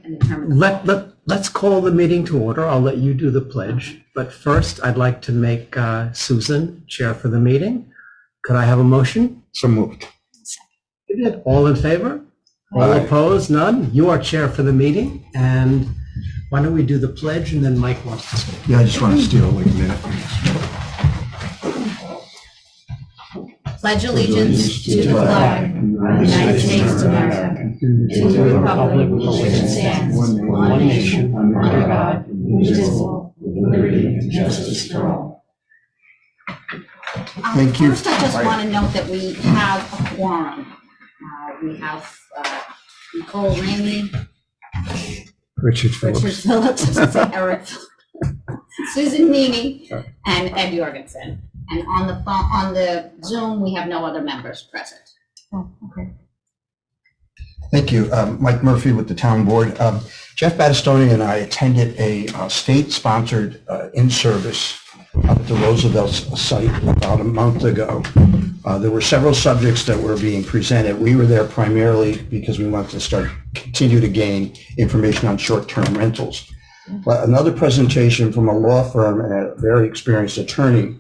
and determine the Let's call the meeting to order. I'll let you do the pledge. But first, I'd like to make Susan chair for the meeting. Could I have a motion? So moved. All in favor? All Aye. opposed? None? You are chair for the meeting. And why don't we do the pledge and then Mike wants to speak. Yeah, I just want to steal like a minute. pledge allegiance to the flag of the United States of America, to the republic for which it stands, one nation, under God, indivisible, with liberty and justice for all. Thank you. First, I just want to note that we have a quorum. We have Nicole Ramey, Richard Phillips. Richard Phillips, Eric, Susan Meany, and Ed Jorgensen. And on the phone, on the Zoom, we have no other members present. Oh, okay. Thank you. Mike Murphy with the town board. Jeff Battistoni and I attended a state-sponsored in-service up at the Roosevelt site about a month ago. There were several subjects that were being presented. We were there primarily because we wanted to continue to gain information on short-term rentals. But another presentation from a law firm and a very experienced attorney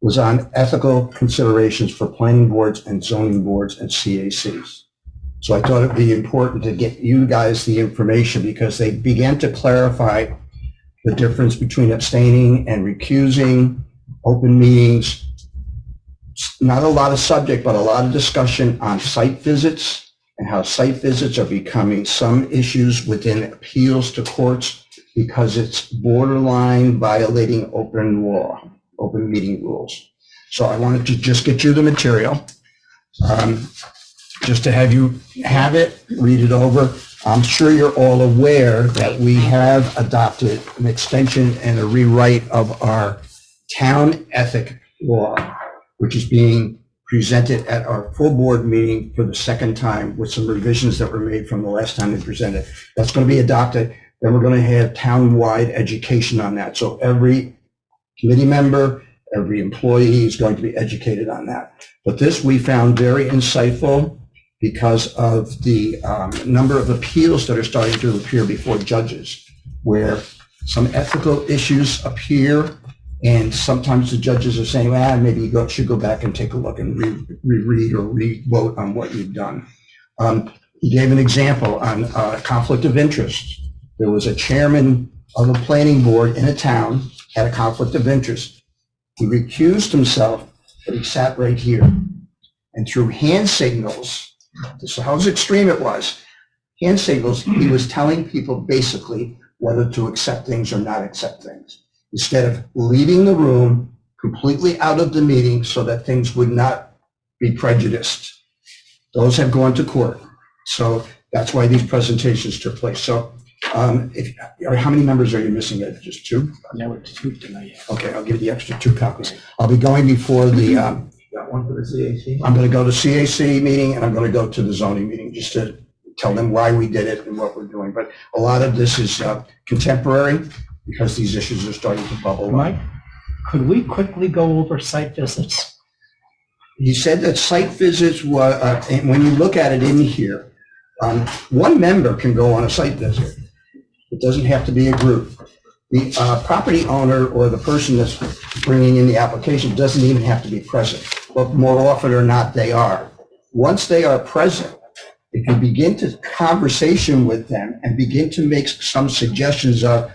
was on ethical considerations for planning boards and zoning boards and CACs. So I thought it'd be important to get you guys the information because they began to clarify the difference between abstaining and recusing, open meetings. Not a lot of subject, but a lot of discussion on site visits and how site visits are becoming some issues within appeals to courts because it's borderline violating open law, open meeting rules. So I wanted to just get you the material, just to have you have it, read it over. I'm sure you're all aware that we have adopted an extension and a rewrite of our town ethic law, which is being presented at our full board meeting for the second time with some revisions that were made from the last time we presented. That's going to be adopted. Then we're going to have town-wide education on that. So every committee member, every employee is going to be educated on that. But this we found very insightful because of the number of appeals that are starting to appear before judges, where some ethical issues appear, and sometimes the judges are saying, maybe you should go back and take a look and reread or re-vote on what you've done. He gave an example on conflict of interest. There was a chairman of a planning board in a town, had a conflict of interest. He recused himself, but he sat right here. And through hand signals, this is how extreme it was, hand signals, he was telling people basically whether to accept things or not accept things, instead of leaving the room completely out of the meeting so that things would not be prejudiced. Those have gone to court. So that's why these presentations took place. So how many members are you missing? Just two? Now we're two tonight. Okay, I'll give you the extra 2 copies. I'll be going before the, Got one for the CAC? I'm going to go to CAC meeting and I'm going to go to the zoning meeting just to tell them why we did it and what we're doing. But a lot of this is contemporary because these issues are starting to bubble up. Mike, could we quickly go over site visits? He said that site visits were, and when you look at it in here, one member can go on a site visit. It doesn't have to be a group. The property owner or the person that's bringing in the application doesn't even have to be present, but more often or not they are. Once they are present, if you begin to conversation with them and begin to make some suggestions of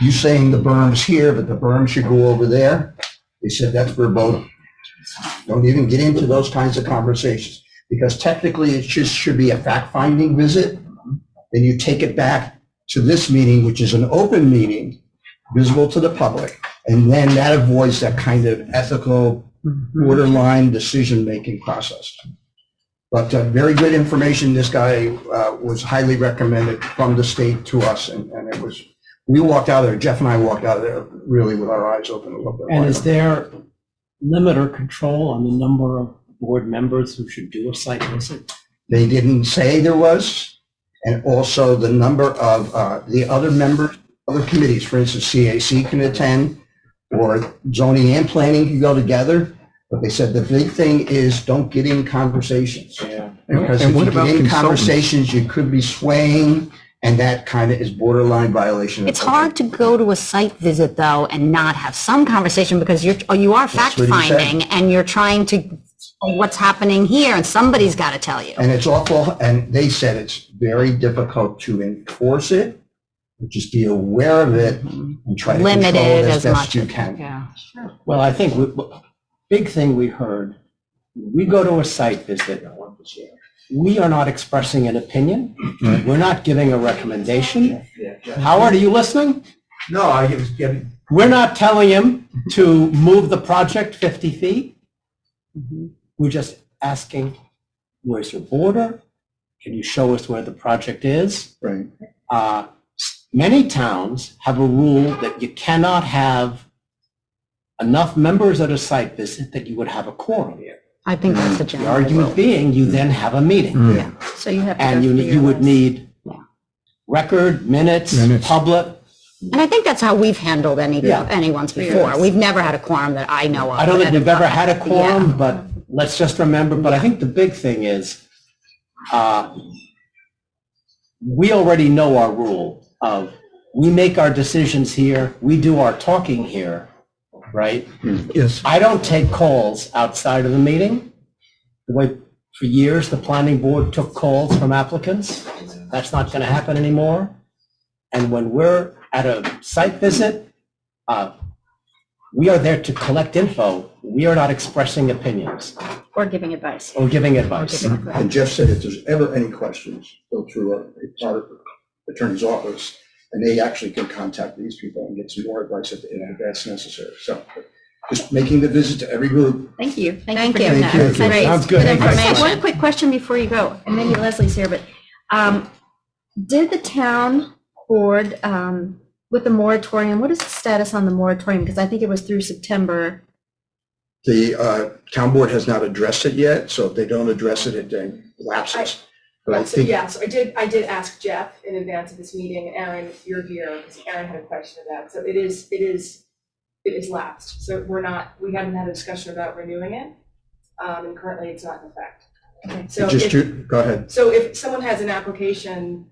you saying the berm's here, but the berm should go over there, they said that's verboten. Don't even get into those kinds of conversations because technically it just should be a fact-finding visit. Then you take it back to this meeting, which is an open meeting, visible to the public, and then that avoids that kind of ethical, borderline decision-making process. But very good information. This guy was highly recommended from the state to us, and it was, we walked out of there, Jeff and I walked out of there really with our eyes open a little bit. And is there limit or control on the number of board members who should do a site visit? They didn't say there was, and also the number of the other members, other committees, for instance, CAC can attend, or zoning and planning can go together. But they said the big thing is don't get in conversations. Yeah. Because And if what you about get in consultants? conversations, you could be swaying And that kind of is borderline violation of. It's hard to go to a site visit though and not have some conversation because you are fact what he said. finding and you're trying to what's happening here and somebody's got to tell you. And it's awful, and they said it's very difficult to enforce it, but just be aware of it and try to Limit control it it as as best much. you can. Yeah. Well, I think big thing we heard, we go to a site visit, we are not expressing an opinion. We're not giving a recommendation. Howard, are you listening? No, I was getting. We're not telling him to move the project 50 feet. We're just asking, where's your border? Can you show us where the project is? Right. Many towns have a rule that you cannot have enough members at a site visit that you would have a quorum. I think that's the The general argument rule. being, you then have a meeting. Yeah. So you have to And go through you your would list. need Yeah. record, minutes, public. And I think that's how we've handled any ones before. We've never had a quorum that I know of. I don't think we've ever had a Yeah. quorum, but let's just remember, but I think the big thing is, we already know our rule of, we make our decisions here, we do our talking here, right? Yes. I don't take calls outside of the meeting. The way for years, the planning board took calls from applicants. That's not going to happen anymore. And when we're at a site visit, we are there to collect info. We are not expressing opinions Or giving advice. or giving advice. And Jeff said if there's ever any questions, go through our attorney's office, and they actually can contact these people and get some more advice if that's necessary. So just making the visit to every group. Thank you. Thank for you. doing that. Thank you. That's great. Sounds good. Good Thank you. information. One quick question before you go, and maybe Leslie's here, but did the town board, with the moratorium, what is the status on the moratorium? Because I think it was through September. The town board has not addressed it yet, so if they don't address it, it then lapses. But I So, think, yeah, so I did ask Jeff in advance of this meeting, and Aaron, you're here, because Aaron had a question of that. So it is lapsed. So we haven't had a discussion about renewing it, and currently it's not in effect. Okay. So just go ahead. So if someone has an application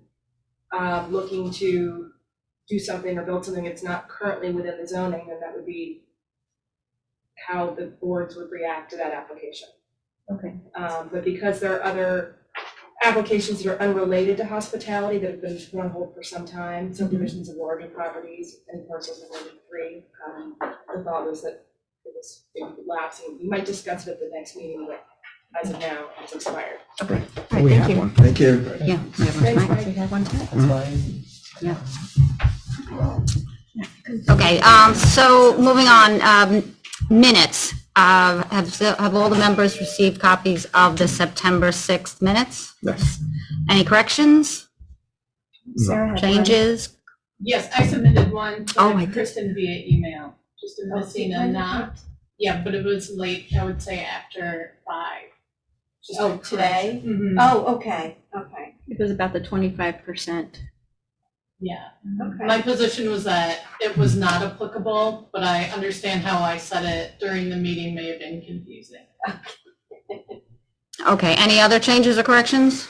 looking to do something or build something that's not currently within the zoning, then that would be how the boards would react to that application. Okay. But because there are other applications that are unrelated to hospitality that have been put on hold for some time, subdivisions of larger properties and parcels of more than 3, the thought was that it was lapsing. We might discuss it at the next meeting, but as of now, it's expired. All right, We thank have you. one. Thank you. Yeah. we have one Thanks, tonight. Mike. We have one too. Yeah. Okay, so moving on, minutes. Have all the members received copies of the September 6th minutes? Yes. Any corrections, Sarah had one. changes? Yes, I submitted one Oh, to my Kristen via email, just a missing a not. Yeah, but it was late, I would say after 5. Just Oh, a correction. today? Mhm. Oh, okay, okay, It was about the 25%. Yeah, okay. my position was that it was not applicable, but I understand how I said it during the meeting may have been confusing. Okay, any other changes or corrections?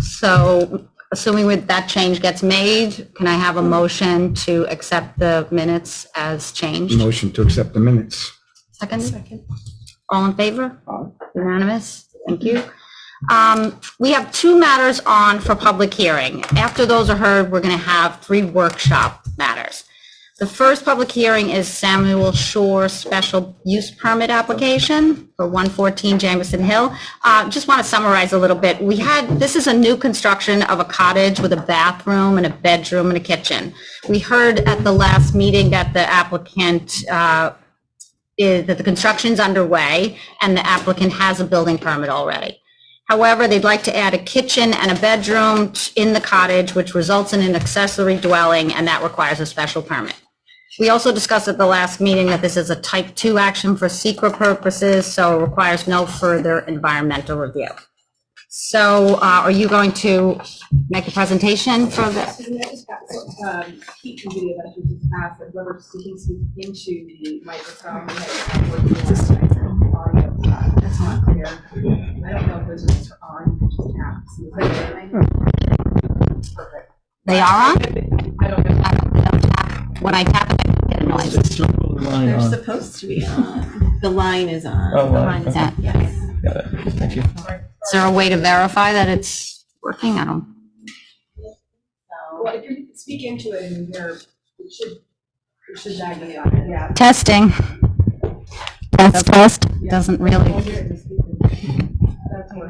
So assuming with that change gets made, can I have a motion to accept the minutes as changed? Motion to accept the minutes. Second? All in favor? Unanimous? Thank you. We have 2 matters on for public hearing. After those are heard, we're going to have 3 workshop matters. The first public hearing is Samuel Shore Special Use Permit application for 114 Jamison Hill. Just want to summarize a little bit. This is a new construction of a cottage with a bathroom and a bedroom and a kitchen. We heard at the last meeting that the applicant that the construction's underway and the applicant has a building permit already. However, they'd like to add a kitchen and a bedroom in the cottage, which results in an accessory dwelling, and that requires a special permit. We also discussed at the last meeting that this is a type 2 action for secret purposes, so it requires no further environmental review. So are you going to make a presentation for this? Heat and video that I should just pass, and whoever's speaking into the microphone. That's not clear. I don't know if those are on, just taps. They are on? I don't have. When I tap it, I get a noise. They're supposed to be on. The line is on. Oh, The line, line is okay. on, yes. Got it. Thank you. Is there a way to verify that it's working? I don't. Well, if you speak into it in here, it should magnify it, yeah. Testing. Test. Doesn't really.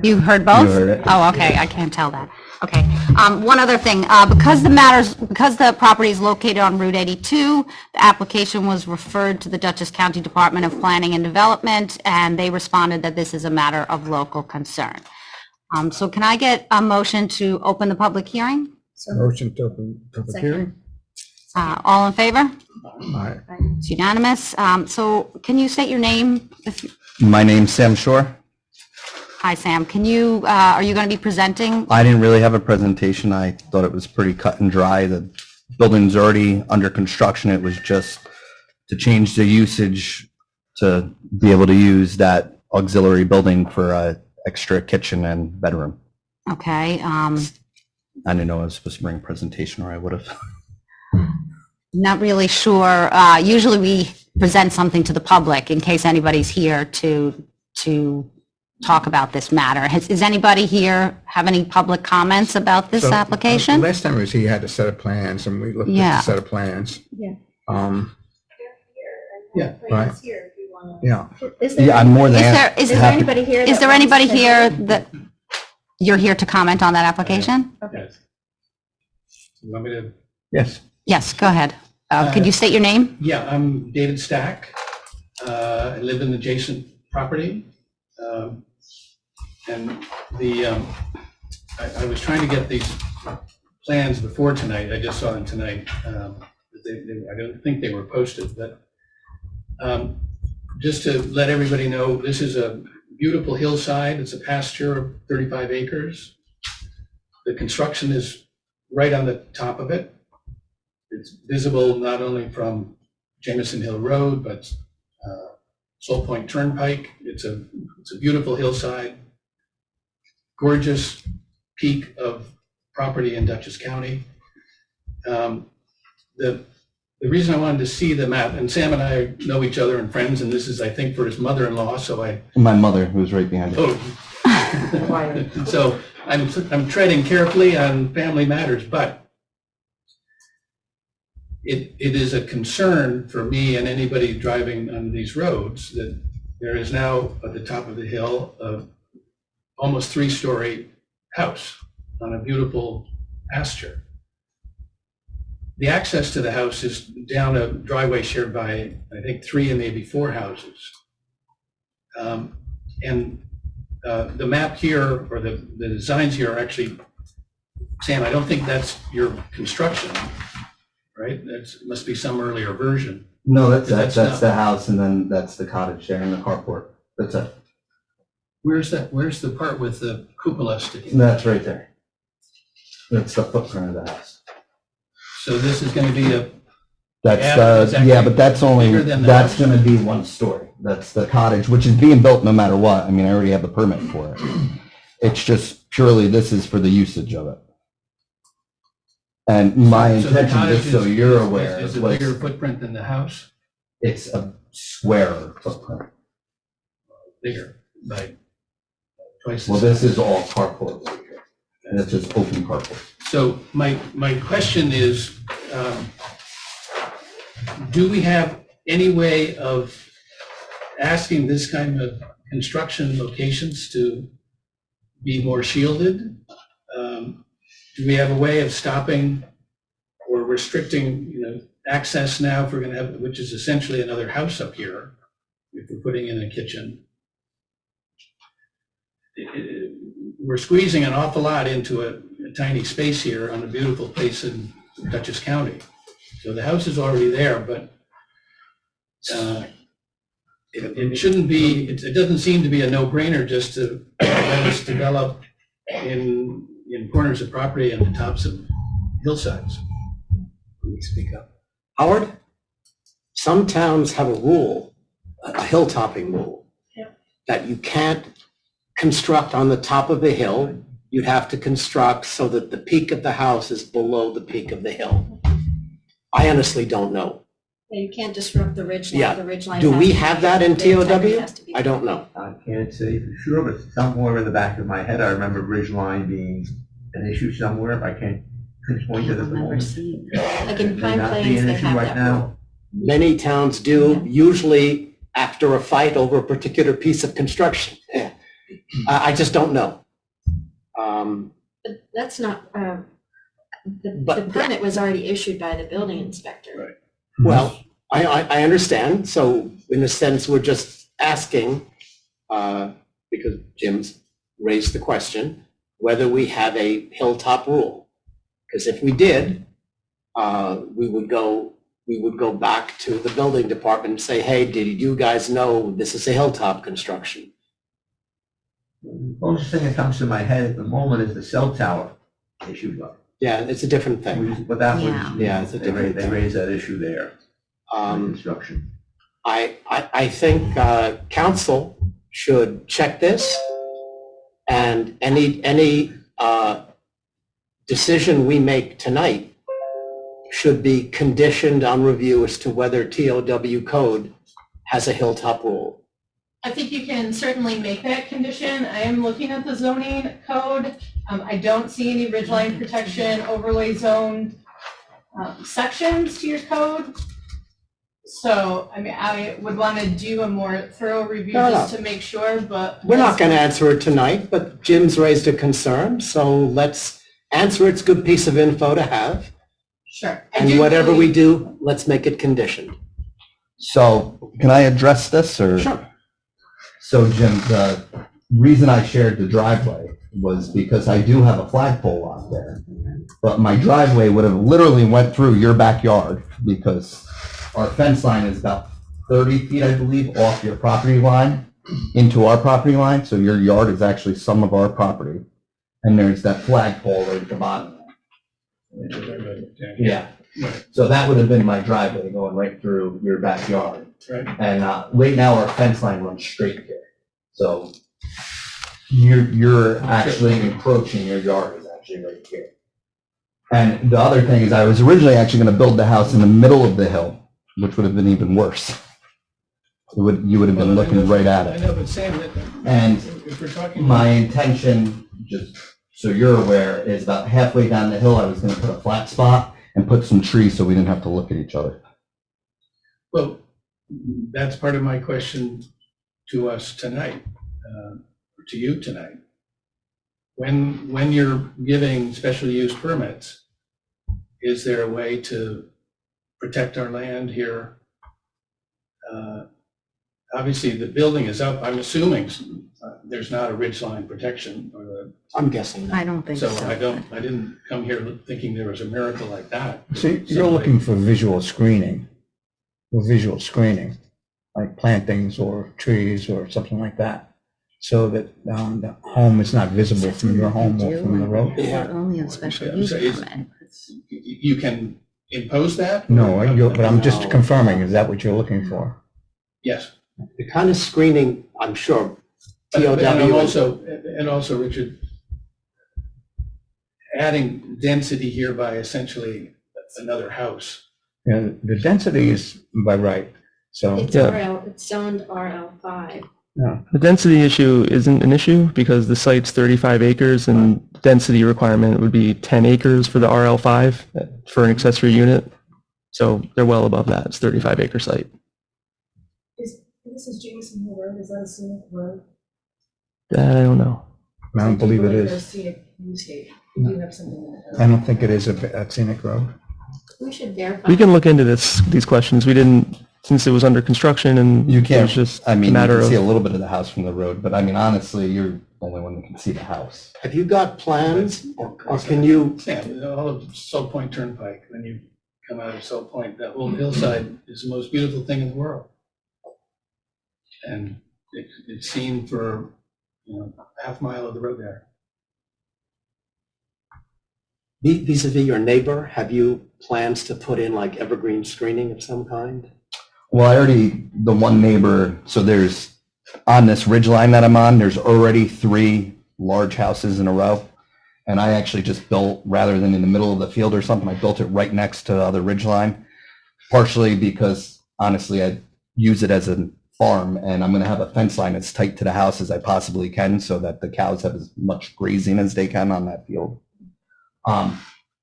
You heard both? You heard it. Oh, okay, I can't tell that. Okay, one other thing, because the property is located on Route 82, the application was referred to the Dutchess County Department of Planning and Development, and they responded that this is a matter of local concern. So can I get a motion to open the public hearing? Motion to open public hearing? All in favor? Aye. It's unanimous. So can you state your name? My name's Sam Shore. Hi, Sam. Can you, are you going to be presenting? I didn't really have a presentation. I thought it was pretty cut and dry. The building's already under construction. It was just to change the usage to be able to use that auxiliary building for a extra kitchen and bedroom. Okay, I didn't know I was supposed to bring a presentation, or I would have. not really sure. Usually we present something to the public in case anybody's here to talk about this matter. Is anybody here have any public comments about this So, application? Last time he was here, he had a set of plans, and we looked Yeah. at the set of plans. Yeah. Yeah, right. Yeah. Yeah, I'm more than happy. Is Is there there anybody here? is that there wants anybody to- here that, you're here to comment on that application? You want me to? Yes. Yes, go ahead. Could you state your name? Yeah, I'm David Stack. I live in the adjacent property. And I was trying to get these plans before tonight. I just saw them tonight. I don't think they were posted, but just to let everybody know, this is a beautiful hillside. It's a pasture of 35 acres. The construction is right on the top of it. It's visible not only from Jamison Hill Road, but Soul Point Turnpike. It's a beautiful hillside, gorgeous peak of property in Dutchess County. The reason I wanted to see the map, and Sam and I know each other and friends, and this is, I think, for his mother-in-law, so I, My mother, who was right behind me. so I'm treading carefully on family matters, but it is a concern for me and anybody driving on these roads that there is now at the top of the hill a almost 3-story house on a beautiful pasture. The access to the house is down a driveway shared by, I think, 3 and maybe 4 houses. And the map here, or the designs here are actually, Sam, I don't think that's your construction, right? That must be some earlier version. No, that's That's that's not- the house, and then that's the cottage there and the carport. That's it. Where's that? Where's the part with the cupola sticking? That's right there. That's the footprint of the house. So this is going to be a, That's Yeah, exactly. yeah, but that's only, Bigger than the that's house. gonna be 1 story. That's the cottage, which is being built no matter what. I mean, I already have the permit for it. It's just purely, this is for the usage of it. And my so the intention, cottage just so is- you're aware, is a was bigger footprint than the house, it's a square footprint. bigger by twice. Well, the size. this is all carport right here. And it's just open carport. So my question is, do we have any way of asking this kind of construction locations to be more shielded? Do we have a way of stopping or restricting, access now if we're going to have, which is essentially another house up here, if we're putting in a kitchen? We're squeezing an awful lot into a tiny space here on a beautiful place in Dutchess County. So the house is already there, but it shouldn't be, it doesn't seem to be a no-brainer just to let us develop in corners of property and the tops of hillsides. Let me speak up. Howard, some towns have a rule, a hilltopping rule, that you can't construct on the top of a hill you'd have to construct so that the peak of the house is below the peak of the hill. I honestly don't know. Yeah, you can't disrupt the ridge line. Yeah. The ridge line Do has we to have be- that in the integrity TOW? has to be- I don't know. I can't say for sure, but somewhere in the back of my head, I remember ridgeline being an issue somewhere. I can't pinpoint it at the I've never moment. seen it. Like in May Pine not be Plains, an they issue have right that now. rule. Many towns do, usually after a fight over a particular piece of construction. I just don't know. But that's not, the But- permit was already issued by the building inspector. Right. Well, I understand, so in a sense, we're just asking, because Jim's raised the question, whether we have a hilltop rule. Because if we did, we would go back to the building department and say, hey, did you guys know this is a hilltop construction? The closest thing that comes to my head at the moment is the cell tower issue. Yeah, it's a different thing. But that was, Yeah, it's a different they thing. raised that issue there, construction. I think council should check this, and any decision we make tonight should be conditioned on review as to whether TOW code has a hilltop rule. I think you can certainly make that condition. I am looking at the zoning code. I don't see any ridgeline protection overlay zone sections to your code. So, I mean, I would want to do a more thorough review No, just to make sure, but. We're not going to answer it tonight, but Jim's raised a concern, so let's answer it. It's a good piece of info to have. Sure. And whatever we do, let's make it conditioned. So can I address this or? Sure. So Jim, the reason I shared the driveway was because I do have a flagpole out there, but my driveway would have literally went through your backyard because our fence line is about 30 feet, I believe, off your property line into our property line. So your yard is actually some of our property. And there's that flagpole right at the bottom. Yeah. So that would have been my driveway going right through your backyard. Right. And right now our fence line runs straight here. So you're actually encroaching, your yard is actually right here. And the other thing is I was originally actually going to build the house in the middle of the hill, which would have been even worse. You would have been looking right at I it. know, but Sam, And if we're talking. my intention, just so you're aware, is about halfway down the hill, I was going to put a flat spot and put some trees so we didn't have to look at each other. Well, that's part of my question to us tonight, or to you tonight. When you're giving special use permits, is there a way to protect our land here? Obviously, the building is up, I'm assuming there's not a ridge line protection or the. I'm guessing. I don't think so. So I didn't come here thinking there was a miracle like that. See, you're looking for visual screening, like plantings or trees or something like that, so that the home is not visible from your home or from the road. Yeah. Only on special Okay, use so is- permit. You can impose that? No, but I'm just No. confirming, is that what you're looking for? Yes. The kind of screening, I'm sure, And TOW. also, Richard, adding density here by essentially another house. Yeah, the density is by right, so, It's Yeah. RL, it's zoned RL5. The density issue isn't an issue because the site's 35 acres and density requirement would be 10 acres for the RL5 for an accessory unit. So they're well above that. It's 35 acre site. This is Jamison Hill Road, is that a scenic road? That I don't know. I don't believe it There's is. scenic viewscape. You do have something like I don't think it is a scenic road. We should verify. We can look into these questions. We didn't, since it was under construction and You it can't, was just I a mean, you matter can see a of, little bit of the house from the road, but I mean, honestly, you're the only one that can see the house. Have you got plans, or can you, Sam, all of Salt Point Turnpike, when you come out of Salt Point, that whole hillside is the most beautiful thing in the world. And it's seen for, half mile of the road there. vis-a-vis your neighbor, have you plans to put in like evergreen screening of some kind? Well, the one neighbor, so there's, on this ridge line that I'm on, there's already 3 large houses in a row. And I actually just built, rather than in the middle of the field or something, I built it right next to the other ridge line, partially because honestly, I use it as a farm, and I'm going to have a fence line as tight to the house as I possibly can so that the cows have as much grazing as they can on that field.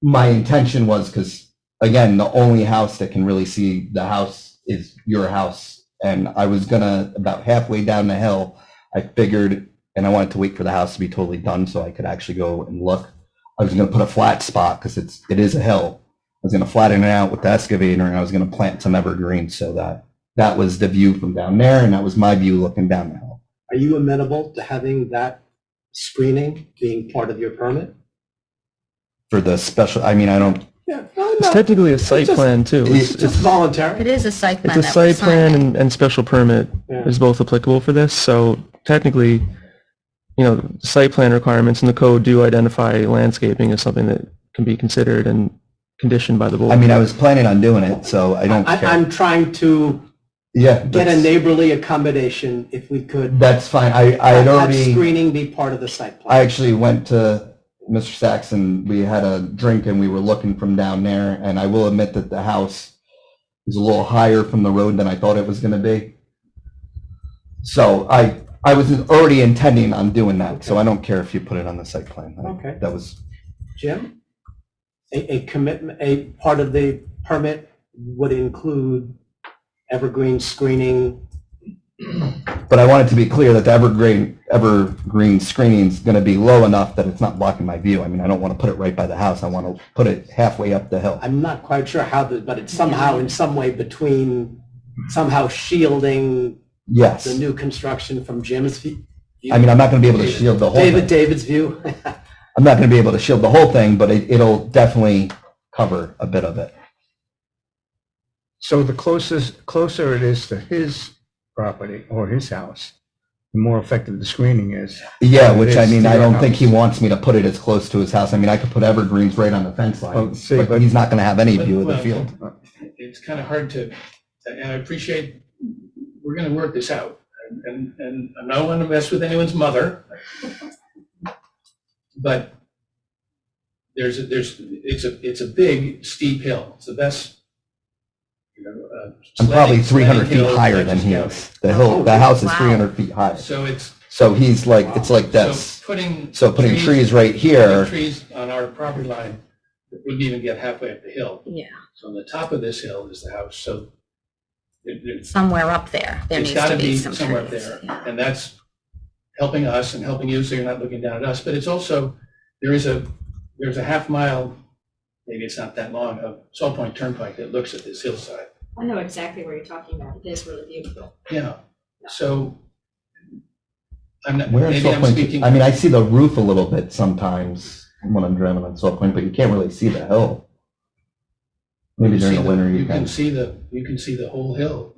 My intention was, because again, the only house that can really see the house is your house. And I was gonna, about halfway down the hill, I figured, and I wanted to wait for the house to be totally done so I could actually go and look. I was gonna put a flat spot because it is a hill. I was gonna flatten it out with the excavator, and I was gonna plant some evergreens so that was the view from down there, and that was my view looking down the hill. Are you amenable to having that screening being part of your permit? For the special, I mean, I don't, Yeah, It's technically a site plan too. It's just voluntary. It is a site plan. It's a that we're site plan signing. and special permit Yeah. is both applicable for this. So technically, site plan requirements in the code do identify landscaping as something that can be considered and conditioned by the board. I mean, I was planning on doing it, so I don't care. I'm trying to Yeah, get a that's- neighborly accommodation if we could. That's fine. I had Have already, screening be part of the site plan. I actually went to Mr. Saxon. We had a drink and we were looking from down there, and I will admit that the house is a little higher from the road than I thought it was going to be. So I was already intending on doing that, so I don't care if you put it on the site plan. Okay. That was, Jim? A commitment, a part of the permit would include evergreen screening. but I wanted to be clear that the evergreen screening is going to be low enough that it's not blocking my view. I mean, I don't want to put it right by the house. I want to put it halfway up the hill. I'm not quite sure how, but it's somehow in some way between, somehow shielding Yes. the new construction from Jim's view. I mean, I'm not going to be able to shield the whole thing. David's view. I'm not going to be able to shield the whole thing, but it'll definitely cover a bit of it. So the closer it is to his property or his house, the more effective the screening is. Yeah, than it which I is mean, to I your don't think he house. wants me to put it as close to his house. I mean, I could put evergreens right on the fence line, Well, see, but but- he's not going to have any view of the Well, field. It's kind of hard to, and I appreciate, we're going to work this out. And I don't want to mess with anyone's mother. But it's a big steep hill. It's the best, I'm probably sledding 300 feet hill higher I've than he scouted. is. The house is Wow. 300 feet high. So it's, So he's like, it's like this. so putting. So putting trees right here, Trees on our property line that wouldn't even get halfway up the hill. Yeah, So on the top of this hill is the house, so it's somewhere up there. There it's needs got to to be be some somewhere up trees. there. Yeah. And that's helping us and helping you, so you're not looking down at us. But it's also, there's a half mile, maybe it's not that long, of Salt Point Turnpike that looks at this hillside. I know exactly where you're talking about. It is really beautiful. Yeah, so I'm not, where in maybe Salt I'm Point? speaking. I mean, I see the roof a little bit sometimes when I'm driving on Salt Point, but you can't really see the hill. Maybe during the winter you can. You can see the whole hill.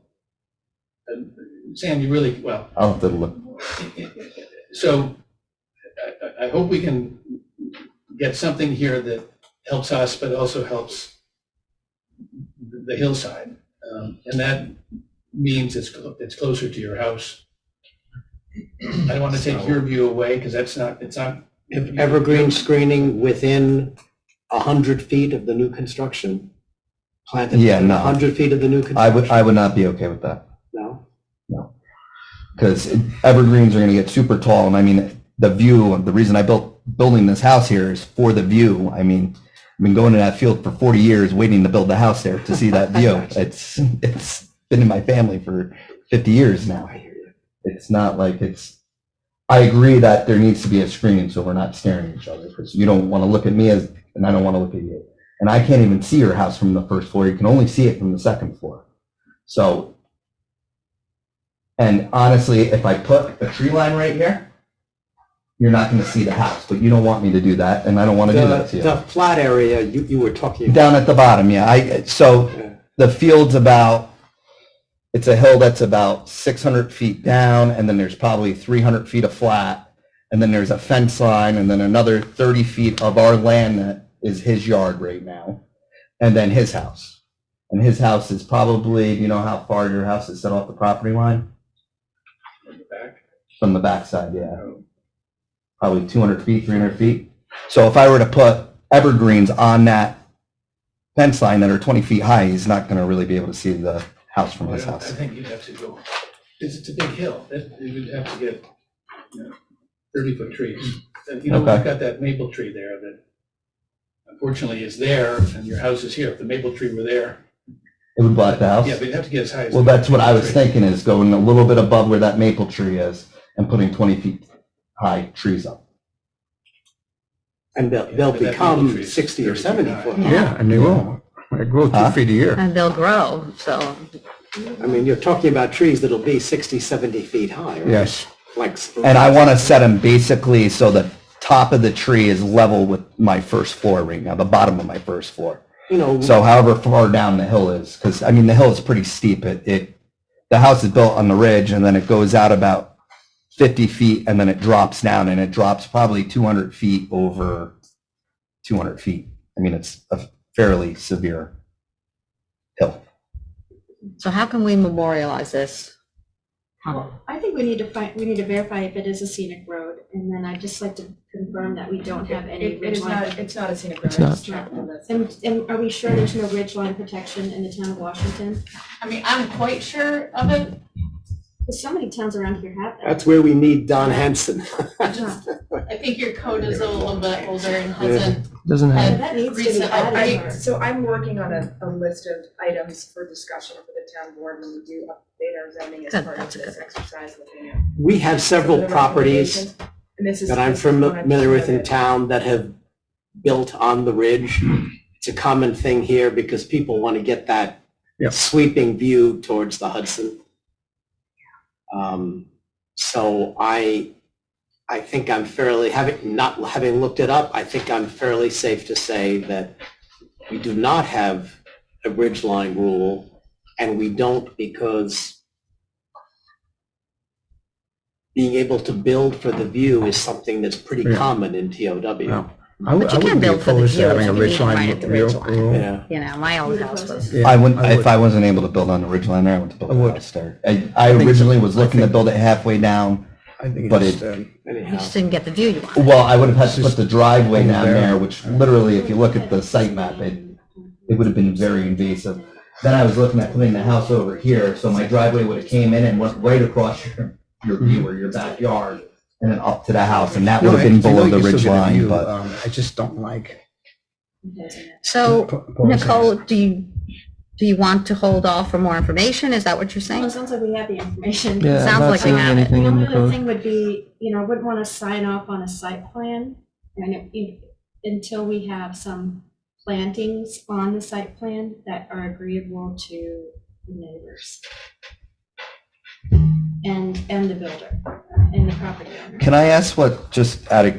And Sam, you really, well, I'll have to look. so I hope we can get something here that helps us, but also helps the hillside. And that means it's closer to your house. I don't want to take your view away, because it's not. Evergreen screening within 100 feet of the new construction? Planted Yeah, within no. 100 feet of the new construction? I would not be okay with that. No? Because evergreens are going to get super tall, and I mean, the view, the reason I building this house here is for the view. I mean, I've been going to that field for 40 years waiting to build the house there to see that view. It's been in my family for 50 years now. It's not like I agree that there needs to be a screening so we're not staring at each other, because you don't want to look at me and I don't want to look at you. And I can't even see your house from the first floor. You can only see it from the second floor. So, and honestly, if I put a tree line right here, you're not going to see the house, but you don't want me to do that, and I don't want to do that to you. The flat area you were talking about. Down at the bottom, yeah. So Yeah. the field's it's a hill that's about 600 feet down, and then there's probably 300 feet of flat, and then there's a fence line, and then another 30 feet of our land that is his yard right now, and then his house. And his house is probably, you know how far your house is set off the property line? From the back. From the backside, yeah. Probably 200 feet, 300 feet. So if I were to put evergreens on that fence line that are 20 feet high, he's not going to really be able to see the house from his I house. think you'd have to go, because it's a big hill, you would have to get, 30-foot trees. And we've Okay. got that maple tree there that unfortunately is there, and your house is here. If the maple tree were there, It would block the house? yeah, but you'd have to get as high as. Well, that's what I was thinking, is going a little bit above where that maple tree is and putting 20 feet high trees up. And they'll But that maple become tree is 60 or 30 feet 70 high. foot. Yeah, and they will. They grow Huh? 2 feet a year. And they'll grow, so. I mean, you're talking about trees that'll be 60, 70 feet high, right? Yes. Like. And I want to set them basically so the top of the tree is level with my first floor right now, the bottom of my first floor. So however far down the hill is, because I mean, the hill is pretty steep. The house is built on the ridge and then it goes out about 50 feet and then it drops down and it drops probably 200 feet over 200 feet. I mean, it's a fairly severe hill. So how can we memorialize this? Well, I think we need to verify if it is a scenic road, and then I'd just like to confirm that we don't have any It is not, ridgeline. it's not a scenic road. It's not. tract on this. And are we sure there's no ridgeline protection in the town of Washington? I mean, I'm quite sure of it. Because so many towns around here have that. That's where we need Don Henson. I think your code is a little bit older and hasn't Doesn't have. had That needs to be recent added. updates. So I'm working on a list of items for discussion for the town board when we do update our zoning as Good, part of that's this good. exercise, looking at. We have several the properties recommendations. And this is that I'm just one I familiar with in noted. town that have built on the ridge. It's a common thing here because people want to get that Yeah. sweeping view towards the Hudson. So I think I'm fairly, not having looked it up, I think I'm fairly safe to say that we do not have a ridgeline rule, and we don't because being able to build for the view is something that's pretty Yeah. common in TOW. Yeah. I But you can wouldn't be build for the opposed to view, having a you can even write ridgeline at the rule. ridgeline. Yeah. You know, my old house was. Yeah, I wouldn't, would. if I wasn't able to build on the ridgeline there, I went to build I a would. house there. I originally was looking to build it halfway down. I think but it's, You Anyhow, just didn't get the view you wanted. Well, I would have had to put the driveway Over down there. there, which literally, if you look at the site map, it would have been very invasive. Then I was looking at putting the house over here, so my driveway would have came in and went right across your view or your backyard and then up to the house, and that would have been below the ridge line, but. I just don't like. So, proposing Nicole, it. do you want to hold off for more information? Is that what you're Well, saying? it sounds like we have the information. Yeah, Sounds I'm not like we seeing have it. anything in the The only other code. thing would be, I wouldn't want to sign off on a site plan until we have some plantings on the site plan that are agreeable to the neighbors and the builder and the property owner. Can I ask what, just out of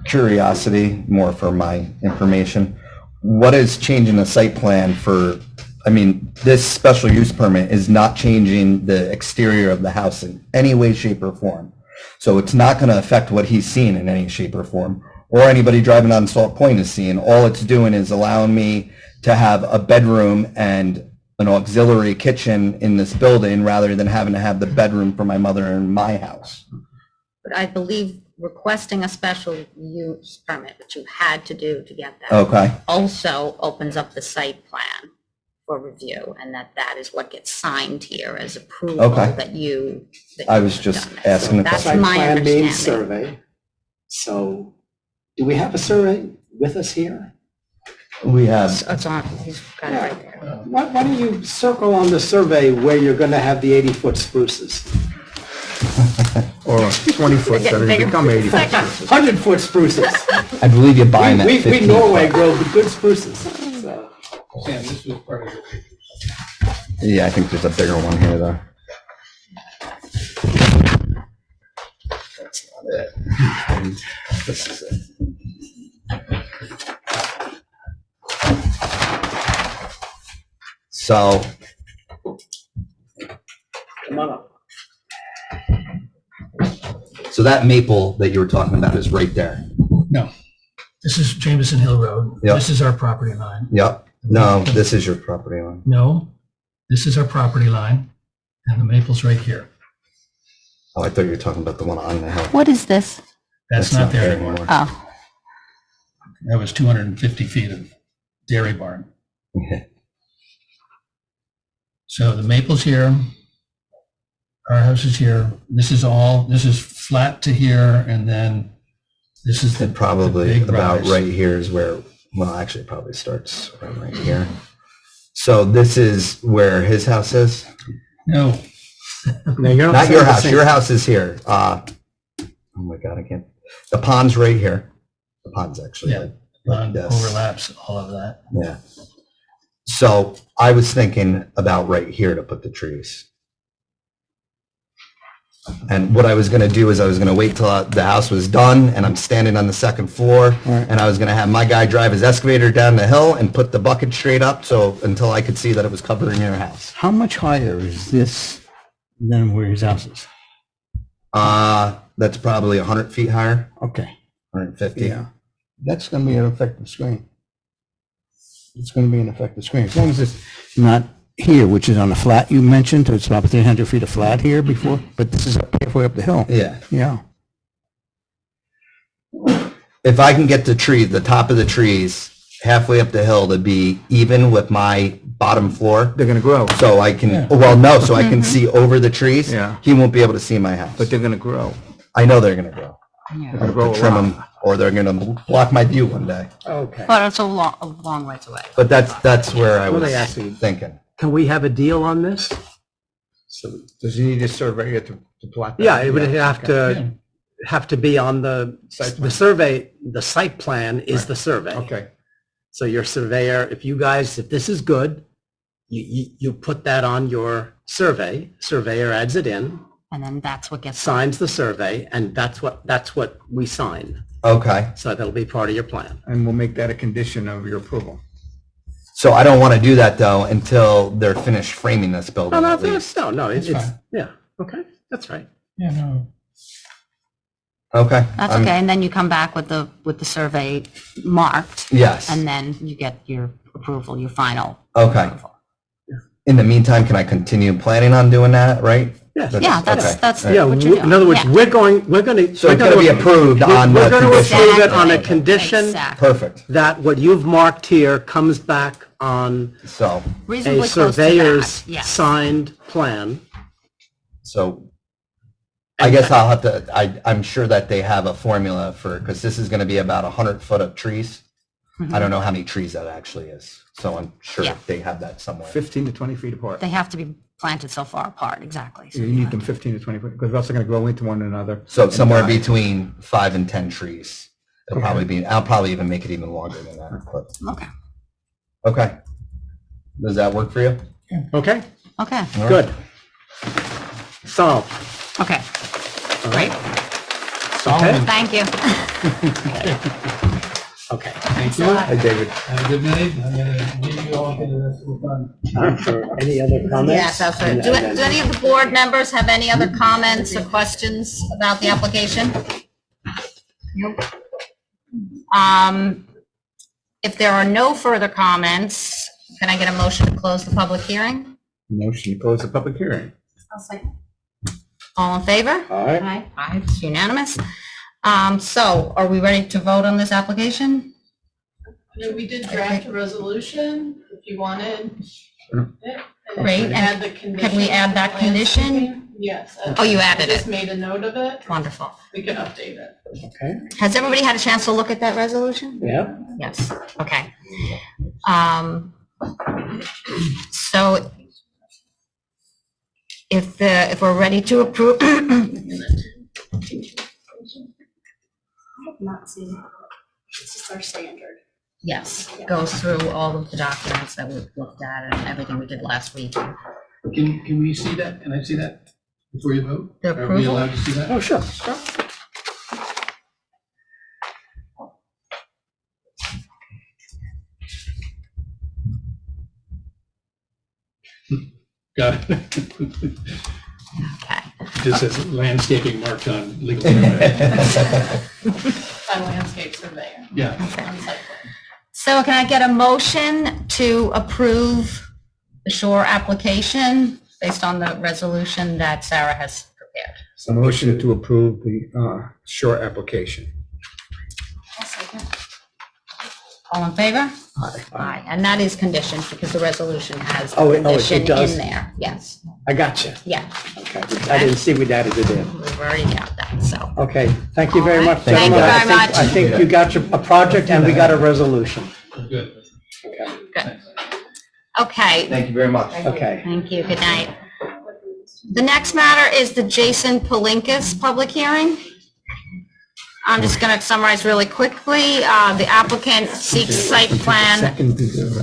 curiosity, more for my information, what is changing the site plan for, I mean, this special use permit is not changing the exterior of the house in any way, shape, or form. So it's not going to affect what he's seeing in any shape or form, or anybody driving on Salt Point is seeing. All it's doing is allowing me to have a bedroom and an auxiliary kitchen in this building rather than having to have the bedroom for my mother in my house. But I believe requesting a special use permit, which you had to do to get that, Okay. also opens up the site plan for review, and that is what gets signed here as approval Okay. that you. I was just asking a That's site my plan means understanding. survey. So, do we have a survey with us here? We have, It's on, he's got it right there. Why don't you circle on the survey where you're going to have the 80-foot spruces? Or 20 foot, that has become 80 foot. 100-foot spruces. I believe you buy them at We 15. Norway grow good spruces. So, Sam, this was part of the papers. Yeah, I think there's a bigger one here, though. That's not it. This is it. So, come on up. so that maple that you were talking about is right there. No, this is Jamison Hill Road. Yep. This is our property line. Yep. No, this is your property line. No, this is our property line, and the maple's right here. Oh, I thought you were talking about the one on the hill. What is this? That's not there anymore. Oh, That was 250 feet of dairy barn. Okay. So the maple's here. Our house is here. This is flat to here, and then this is the And probably the big about rise. right here is where, well, actually it probably starts right here. So this is where his house is? No, No, you're Not saying your the house, same- your house is here. Oh my God, I can't. The pond's right here. The pond's actually. Yeah. like this. overlaps all of that. Yeah. So I was thinking about right here to put the trees. And what I was gonna do is I was gonna wait till the house was done and I'm standing on the second floor. Right. And I was gonna have my guy drive his excavator down the hill and put the bucket straight up, so until I could see that it was covering your house. How much higher is this than where his house is? That's probably 100 feet higher, Okay, 150. yeah. That's gonna be an effective screen. It's gonna be an effective screen, as long as it's not here, which is on the flat you mentioned, so it's about 300 feet of flat here before, but this is halfway up the hill. Yeah. Yeah. If I can get the top of the trees halfway up the hill to be even with my bottom floor, They're gonna grow, so I can, well, no, so I can see over the trees. Yeah. He won't be able to see my house. but they're gonna grow. I know they're gonna grow. They're gonna grow a Trim lot. them, or they're gonna block my view one day. Okay. But it's a long ways away. But that's where I What was are they asking? thinking. Can we have a deal on this? So does he need a surveyor to plot that? Yeah, it would Okay. have to be on the survey, the site plan is the survey. Okay, So your surveyor, if this is good, you put that on your survey, surveyor adds it in, And then that's what gets. signs the survey, and that's what we sign. Okay, So that'll be part of your plan. and we'll make that a condition of your approval. so I don't want to do that though until they're finished framing this building No, at least. it's, fine. yeah, okay, that's right. Yeah, no. Okay. That's okay, and then you come back with the survey marked, Yes, and then you get your approval, your final. okay. approval. In the meantime, can I continue planning on doing that, right? Yes. Yeah, that's Okay. Yeah, what you're doing. in other words, Yeah. we're gonna. So it's gonna be approved on the We're gonna condition. approve it on a Exactly. condition Exactly. Perfect. that what you've marked here comes back on So, Reasonably a close to surveyor's that, yes. signed plan. so I guess I'll have to, I'm sure that they have a formula for, because this is going to be about 100 foot of trees. I don't know how many trees that actually is. So I'm sure Yeah. they have that somewhere. 15 to 20 feet apart. They have to be planted so far apart, exactly. So You need them 15 to 20 feet, because they're also gonna grow into one another. So somewhere And die. between 5 and 10 trees. It'll probably be, I'll probably even make it even longer than that. But, Okay, okay. Does that work for you? Okay, okay, All right. good. Solved. okay, great, Okay, thank you. okay. Thank you. Hi, David. Have a good night. I'm gonna leave you all to the rest of the fun. For any other comments? Yes, absolutely. Do any of the board members have any other comments or questions about the application? Nope. If there are no further comments, can I get a motion to close the public hearing? Motion to close the public hearing. All in favor? All right. Aye, it's unanimous. So are we ready to vote on this application? We did draft a resolution, if you wanted. it. And Great, if you add the condition. can we add that of condition? landscaping, Yes. Oh, you added I just it. made a note of it. Wonderful. We can update it. Okay, Has everybody had a chance to look at that resolution? yeah. Yes, okay. So if we're ready to approve, Not seen it. This is our standard. yes, goes through all of the documents that we've looked at and everything we did last week. Can we see that? Can I see that before you vote? The Are we approval? allowed to see that? Oh, sure. Got it. Okay. Just says landscaping marked on legal survey. By landscape surveyor. Yeah. On site plan. So can I get a motion to approve the shore application based on the resolution that Sarah has prepared? So motion to approve the short application. All in favor? Aye. Aye, and that is conditioned because the resolution has Oh, the it condition does? in there. Yes, I got you. yeah, Okay. I didn't see we added it in. we've already got that, so. Okay, thank you very All right. much, Thank you gentlemen. very much. I think you got a project and we got a resolution. Good. Good. Okay, Thank you very much. Okay. thank you, good night. The next matter is the Jason Palinkas public hearing. I'm just going to summarize really quickly. The applicant seeks site plan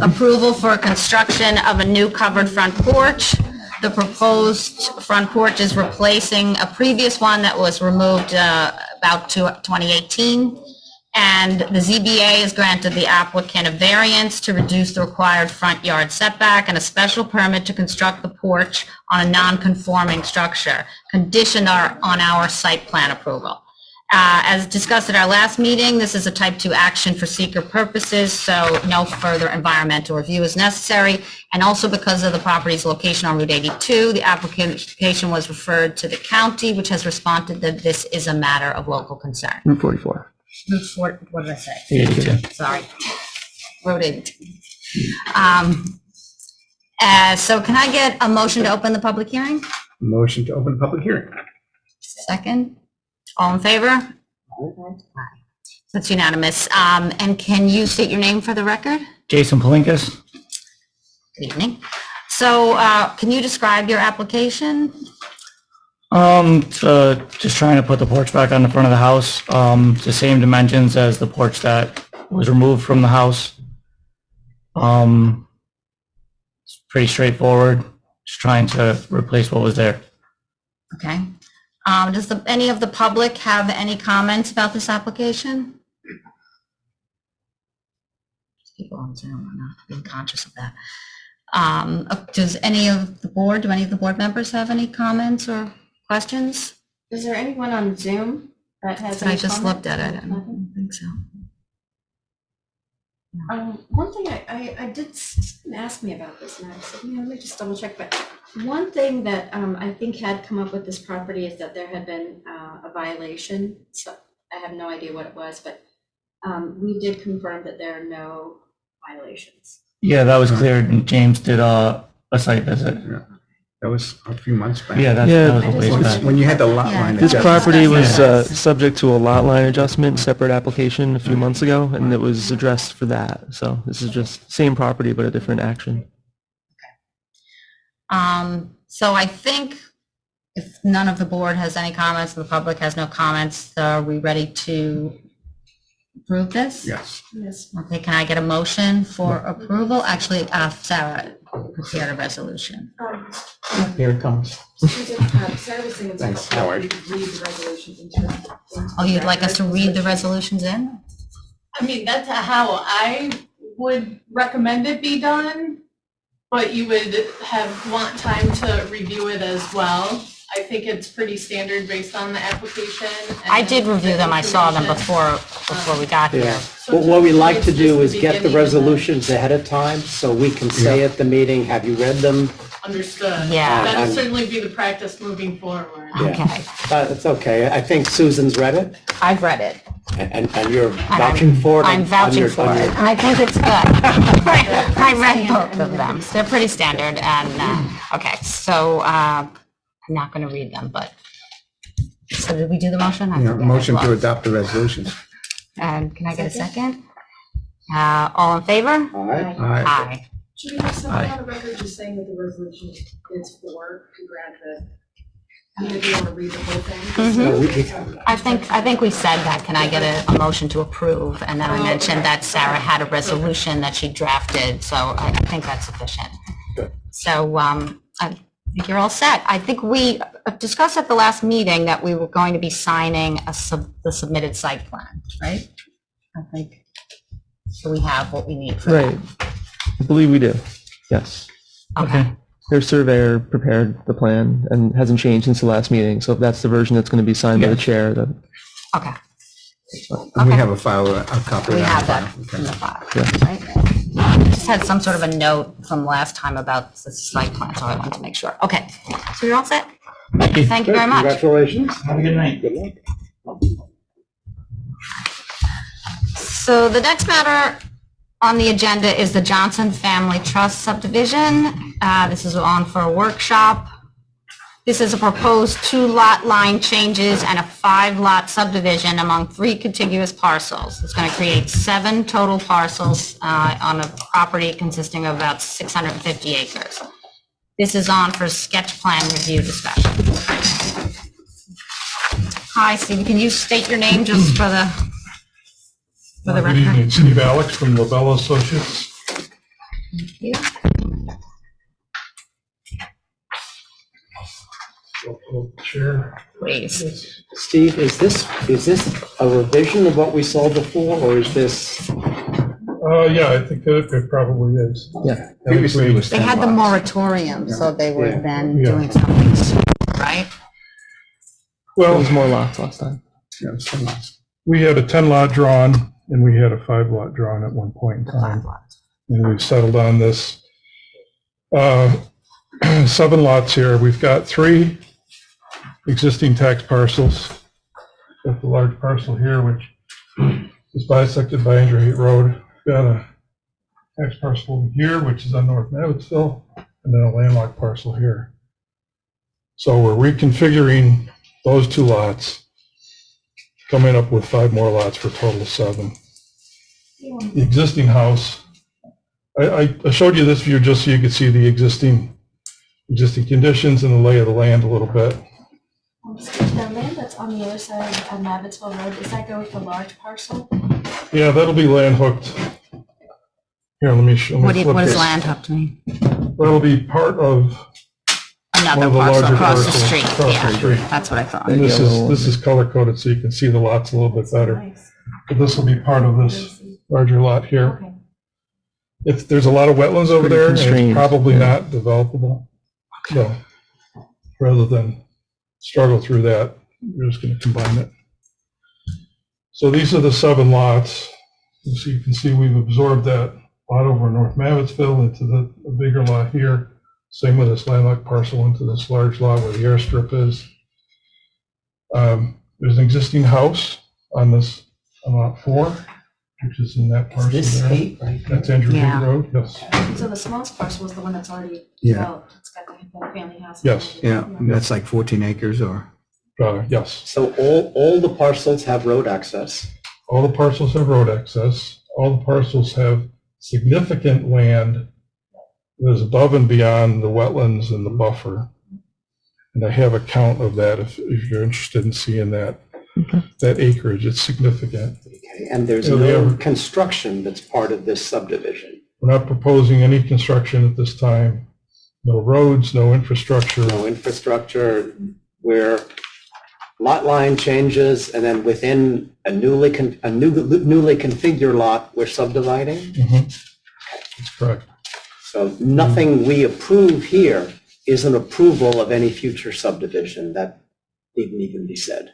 approval for construction of a new covered front porch. The proposed front porch is replacing a previous one that was removed about 2018. And the ZBA has granted the applicant a variance to reduce the required front yard setback and a special permit to construct the porch on a non-conforming structure, conditioned on our site plan approval. As discussed at our last meeting, this is a type 2 action for seeker purposes, so no further environmental review is necessary. And also because of the property's location on Route 82, the application was referred to the county, which has responded that this is a matter of local concern. Route 44. Route 4, what did I say? 82. Sorry. Route 82. So can I get a motion to open the public hearing? Motion to open public hearing. Second? All in favor? Aye. That's unanimous. And can you state your name for the record? Jason Palinkas. Good evening. So can you describe your application? Just trying to put the porch back on the front of the house. It's the same dimensions as the porch that was removed from the house. It's pretty straightforward. Just trying to replace what was there. Okay. Does any of the public have any comments about this application? People on Zoom are not being conscious of that. Do any of the board members have any comments or questions? Is there anyone on Zoom that has I any just comment? looked at it. I don't think so. One thing I did, someone asked me about this, and I said, let me just double check. But one thing that I think had come up with this property is that there had been a violation. So I have no idea what it was, but we did confirm that there are no violations. Yeah, that was cleared, and James did a site visit. Yeah. That was a few months back. Yeah, that was a ways back. When you had the lot Yeah. line. This adjustment. property was subject to a lot line adjustment, separate application a few months ago, and it was addressed for that. So this is just same property, but a different action. So I think if none of the board has any comments and the public has no comments, are we ready to approve this? Yes. Yes. Okay, can I get a motion for approval? Actually, Sarah prepared a resolution. Here it comes. Susan, Sarah was saying it's Thanks, helpful Howard. if you read the resolutions into. Oh, you'd like us to read the resolutions in? I mean, that's how I would recommend it be done, but you would want time to review it as well. I think it's pretty standard based on the application. I did review them. I saw them before we got here. Yeah. Well, what we like to do is get the resolutions ahead of time so we can say at the meeting, have you read them? Understood. Yeah. That And- would certainly be the practice moving forward. Yeah. Okay, It's okay. I think Susan's read it I've read it. and you're vouching for it. I'm on vouching your- for on your- it. I think it's good. I read both of them. They're pretty standard and, okay, so I'm not going to read them, but, so did we do the motion? I Yeah, forget. motion to adopt the resolutions. And can I get a second? All in favor? All right. Aye. Aye. Should we have someone on the record just saying that the resolution is for to grant the, even if you want to read the whole thing? No, we- I think we said that. Can I get a motion to approve? And then I mentioned that Sarah had a resolution that she drafted, so I think that's sufficient. Good. So I think you're all set. I think we discussed at the last meeting that we were going to be signing the submitted site plan, right? I think, so we have what we need for that. Right. I believe we do. Yes. Okay. Their surveyor prepared the plan and hasn't changed since the last meeting. So if that's the version that's going to be signed by the chair, then Okay. And we have a file, a copy of We that. have that file. in the Okay. file, right? Just had some sort of a note from last time about the site plan, so I wanted to make sure. Okay, so you're all set? Thank you very much. Congratulations. Have a good night. Good luck. So the next matter on the agenda is the Johnson Family Trust subdivision. This is on for a workshop. This is a proposed 2 lot line changes and a 5 lot subdivision among 3 contiguous parcels. It's going to create 7 total parcels on a property consisting of about 650 acres. This is on for sketch plan review discussion. Hi, Steve. Can you state your name just for the Good record? evening, Steve Alex from Lobella Associates. Thank you. Chair. Please. Steve, is this a revision of what we saw before, or is this? Yeah, I think that it probably is. Yeah. Previously it was They 10 had the lots. moratorium, so they were Yeah. then Yeah. doing something soon, right? There Well, was more lots last time. Yeah, it was 10 lots. we had a 10 lot drawn and we had a 5 lot drawn at one point in time. And we've settled on this 7 lots here. We've got 3 existing tax parcels. Got the large parcel here, which is bisected by Andrew Haight Road. Got a tax parcel over here, which is on North Abbotsville, and then a landlocked parcel here. So we're reconfiguring those 2 lots, coming up with 5 more lots for a total of 7. The existing house, I showed you this view just so you could see the existing conditions and the lay of the land a little bit. The land that's on the other side of Abbotsville Road, does that go with the large parcel? Yeah, that'll be land hooked. Here, let me show. What does land hooked mean? That'll be part of Another one of the parcel larger across the parcels street, across the yeah, street. that's what I thought. And this is color coded so you can see the lots a little bit better. Nice. But this will be part of this larger lot here. Okay. There's a lot of wetlands over Pretty there, and it's constrained, probably yeah. not developable. So rather than struggle through that, we're just going to combine it. So these are the 7 lots. So you can see we've absorbed that lot over in North Abbotsville into the bigger lot here. Same with this landlocked parcel into this large lot where the airstrip is. There's an existing house on this, on lot 4, which is in that parcel This there. 8 right here? That's Andrew Yeah. Haight Road, yes. So the smallest parcel is the one that's already Yeah. developed. It's got the family house. Yes. Yeah, that's like 14 acres or, Yes. So all the parcels have road access. All the parcels have road access. All the parcels have significant land that is above and beyond the wetlands and the buffer. And I have a count of that if you're interested in seeing that. That acreage, it's significant. Okay, and there's Yeah, they no are. construction that's part of this subdivision. We're not proposing any construction at this time. No roads, no infrastructure. No infrastructure, where lot line changes, and then within a newly configured lot, we're subdividing. That's correct. So nothing we approve here is an approval of any future subdivision. That needn't even be said.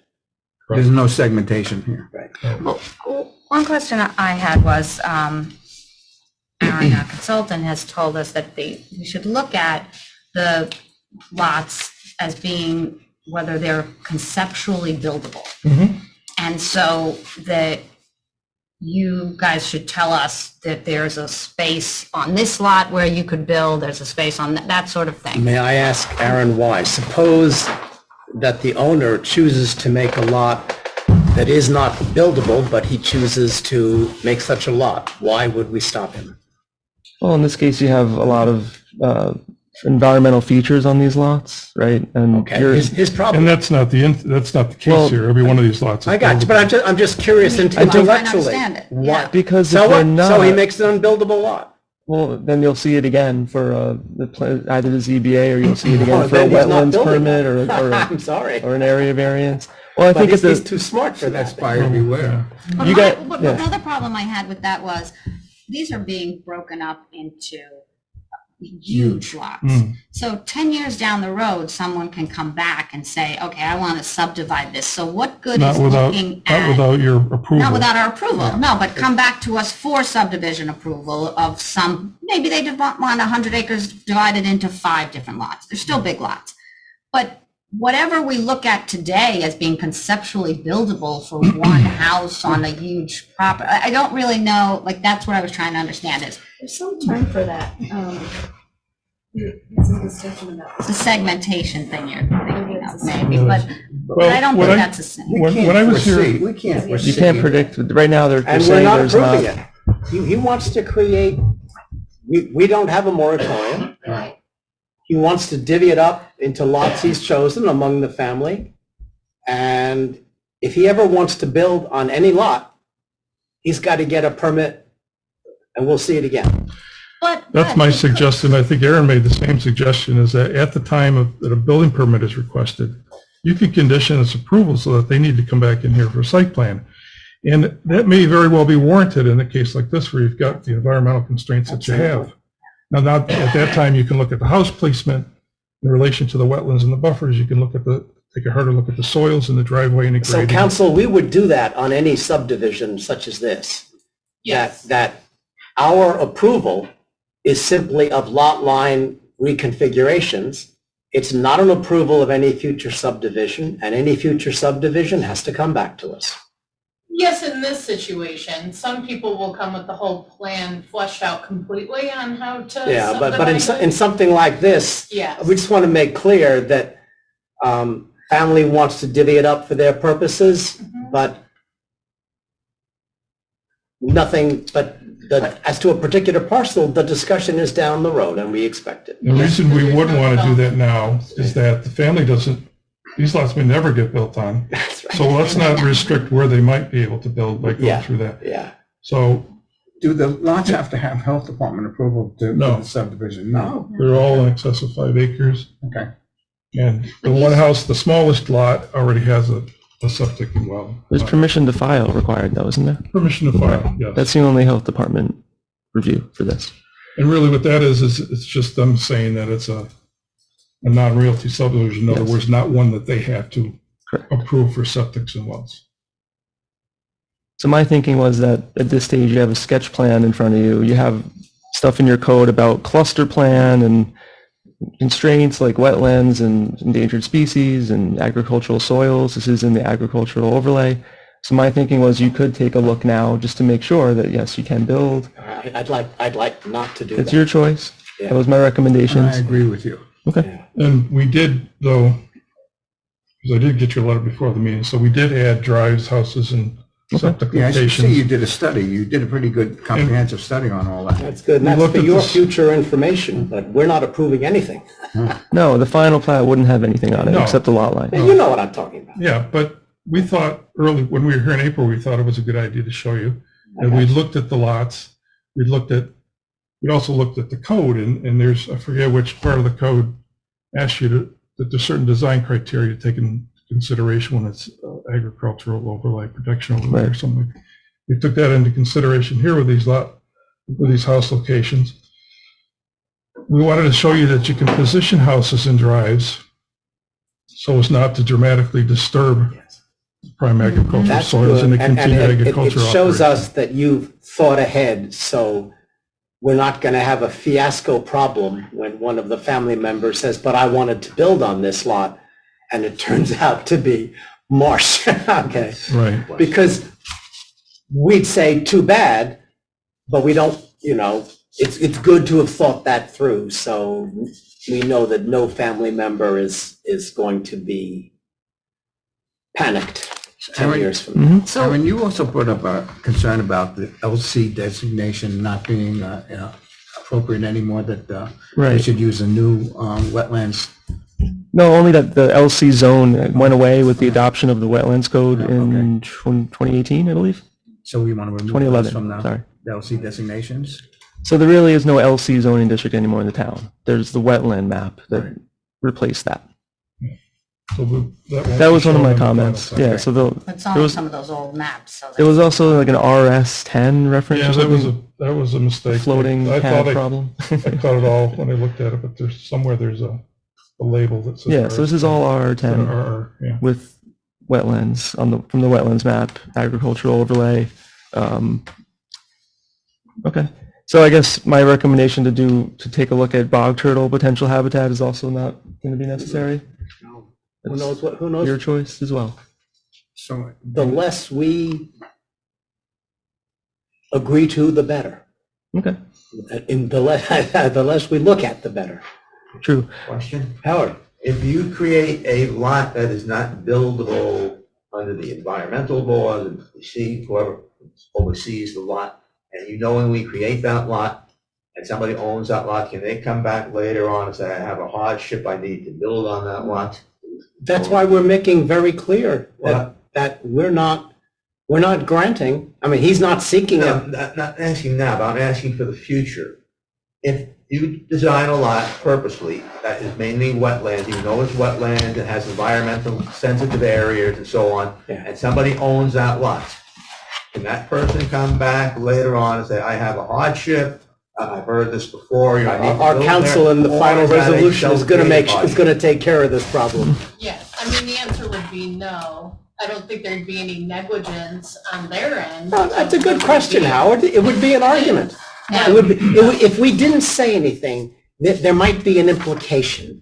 there's no segmentation here. Right. Well, one question I had was, Aaron, our consultant, has told us that we should look at the lots as being whether they're conceptually buildable. And so that you guys should tell us that there's a space on this lot where you could build, there's a space on that sort of thing. May I ask Aaron why? Suppose that the owner chooses to make a lot that is not buildable, but he chooses to make such a lot. Why would we stop him? Well, in this case, you have a lot of environmental features on these lots, right? And Okay, his problem. And that's not the case Well, here. Every one of these lots is I got you, buildable. but I'm just curious I'm trying to intellectually. understand it, Why? yeah. because So if they're what? not, So he makes an unbuildable lot. well, then you'll see it again for either the ZBA or you'll see it again Oh, for a then he's not wetlands building permit it. or I'm sorry. an area variance. Well, I But think it's he's too smart for that. That's buyer beware. But You got- but yeah. another problem I had with that was, these are being broken up into huge lots. So 10 years down the road, someone can come back and say, okay, I want to subdivide this. So what good Not is without, looking not at, without your approval. not without our approval, no, but come back to us for subdivision approval of some, maybe they want 100 acres divided into 5 different lots. They're still big lots. But whatever we look at today as being conceptually buildable for one house on a huge property, I don't really know, like, that's what I was trying to understand is There's some term for that. Some discussion about the segmentation thing you're thinking of maybe, but I don't think that's a sin. When I was here, We can't foresee. You can't predict, right now they're And we're saying not there's approving not. it. He wants to create, we don't have a moratorium. He wants to divvy it up into lots he's chosen among the family. And if he ever wants to build on any lot, he's got to get a permit, and we'll see it again. that's my suggestion. I think Aaron made the same suggestion, is that at the time that a building permit is requested, you could condition its approval so that they need to come back in here for a site plan. And that may very well be warranted in a case like this where you've got the environmental constraints that you have. Now, at that time, you can look at the house placement in relation to the wetlands and the buffers. You can take a harder look at the soils and the driveway and the So grading. council, we would do that on any subdivision such as this. Yes. That our approval is simply of lot line reconfigurations. It's not an approval of any future subdivision, and any future subdivision has to come back to us. Yes, in this situation, some people will come with the whole plan fleshed out completely on how to Yeah, but subdivide in it. something like this, Yes. we just want to make clear that family wants to divvy it up for their purposes, but nothing, as to a particular parcel, the discussion is down the road, and we expect it. The reason we wouldn't want to do that now is that the family these lots may never get built on. That's right. So let's not restrict where they might be able to build by going Yeah. through that. Yeah. So Do the lots have to have health department approval to No. the subdivision? No. they're all in excess of 5 acres. Okay. And the one house, the smallest lot, already has a septic and well. There's permission to file required though, isn't there? Permission to file, yes. That's the only health department review for this. And really what that is it's just them saying that it's a non-realty subdivision. In other Yes. words, not one that they have to Correct. approve for septics and wells. So my thinking was that at this stage, you have a sketch plan in front of you. You have stuff in your code about cluster plan and constraints like wetlands and endangered species and agricultural soils. This is in the agricultural overlay. So my thinking was you could take a look now just to make sure that, yes, you can build. I'd like not to do that. It's your choice. Yeah. That was my recommendations. I agree with you. Okay. And we did, though, because I did get your letter before the meeting, so we did add drives, houses, and septic Yeah, I should see you locations. did a study. You did a pretty good comprehensive study on all that. That's good, and We that's looked for at your this- future information, but we're not approving anything. No, the final plat wouldn't have anything on it No. except the lot line. You know what I'm talking about. Yeah, but we thought when we were here in April, we thought it was a good idea to show you. And we looked at the lots. We also looked at the code, and there's, I forget which part of the code asks you that there's certain design criteria to take into consideration when it's agricultural overlay, protection overlay or Right. something. We took that into consideration here with these house locations. We wanted to show you that you can position houses in drives so as not to dramatically disturb prime agricultural That's soils and good, the and continued it agricultural shows operation. us that you've thought ahead, so we're not going to have a fiasco problem when one of the family members says, but I wanted to build on this lot, and it turns out to be marsh. Okay. Right. Because we'd say too bad, but we don't, it's good to have thought that through, so we know that no family member is going to be panicked 10 years from now. So, Aaron, you also brought up a concern about the LC designation not being appropriate anymore, that they Right. should use a new wetlands. No, only that the LC zone went away with the adoption of the Wetlands Code in 2018, I believe. So we want to remove 2011, those from sorry. the LC designations? So there really is no LC zoning district anymore in the town. There's the wetland map that replaced that. So That was one of my comments. Yeah, so It's there on was, some of those old maps, so. there was also like an RS10 reference Yeah, or something. that was a mistake. Floating I pad thought problem. I caught it all when I looked at it, but there's a label that says. Yeah, so this is all R10 RR, yeah. with wetlands from the wetlands map, agricultural overlay. Okay, so I guess my recommendation to take a look at bog turtle potential habitat is also not going to be necessary. Who knows what, who knows? Your choice as well. So The less we agree to, the better. Okay, In the less, the less we look at, the better. true. Question? Howard? If you create a lot that is not buildable under the environmental laws, and you see whoever oversees the lot, and you knowingly create that lot, and somebody owns that lot, can they come back later on and say, I have a hardship, I need to build on that lot? That's why we're making very clear that we're not granting, I mean, he's not seeking No, it. not asking now, but I'm asking for the future. If you design a lot purposely that is mainly wetlands, you know it's wetland, it has environmental sensitive areas and so on, Yeah. and somebody owns that lot, can that person come back later on and say, I have a hardship, I've heard this before, I need to Our build council there," in the or final is that a resolution is gonna self-created hardship? take care of this problem. Yes, I mean, the answer would be no. I don't think there'd be any negligence on their end. That's a good question, Howard. It would be an argument. It would be, if we didn't say anything, there might be an implication.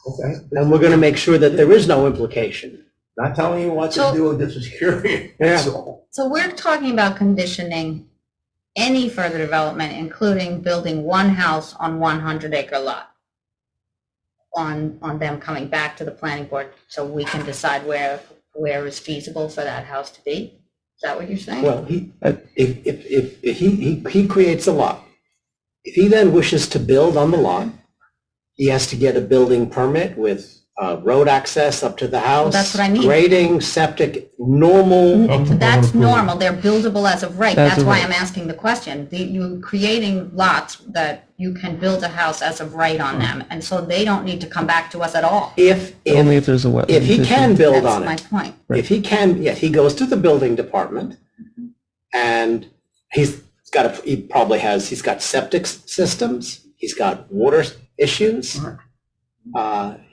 Okay, And we're gonna make sure that there is no implication. not telling you what to So- do, this is curious, that's all. So we're talking about conditioning any further development, including building one house on 100-acre lot, on them coming back to the planning board so we can decide where is feasible for that house to be? Is that what you're saying? Well, if he creates a lot, if he then wishes to build on the lot, he has to get a building permit with road access up to the house. that's what I mean. Grading, septic, normal. That's normal, they're buildable as of right, that's As of why right. I'm asking the question. You're creating lots that you can build a house as of right on them, and so they don't need to come back to us at all. Only if there's a wetland. If he can issue. build That's on my it, point. if he can, yes, he goes to the building department and he's got septic systems, he's got water issues.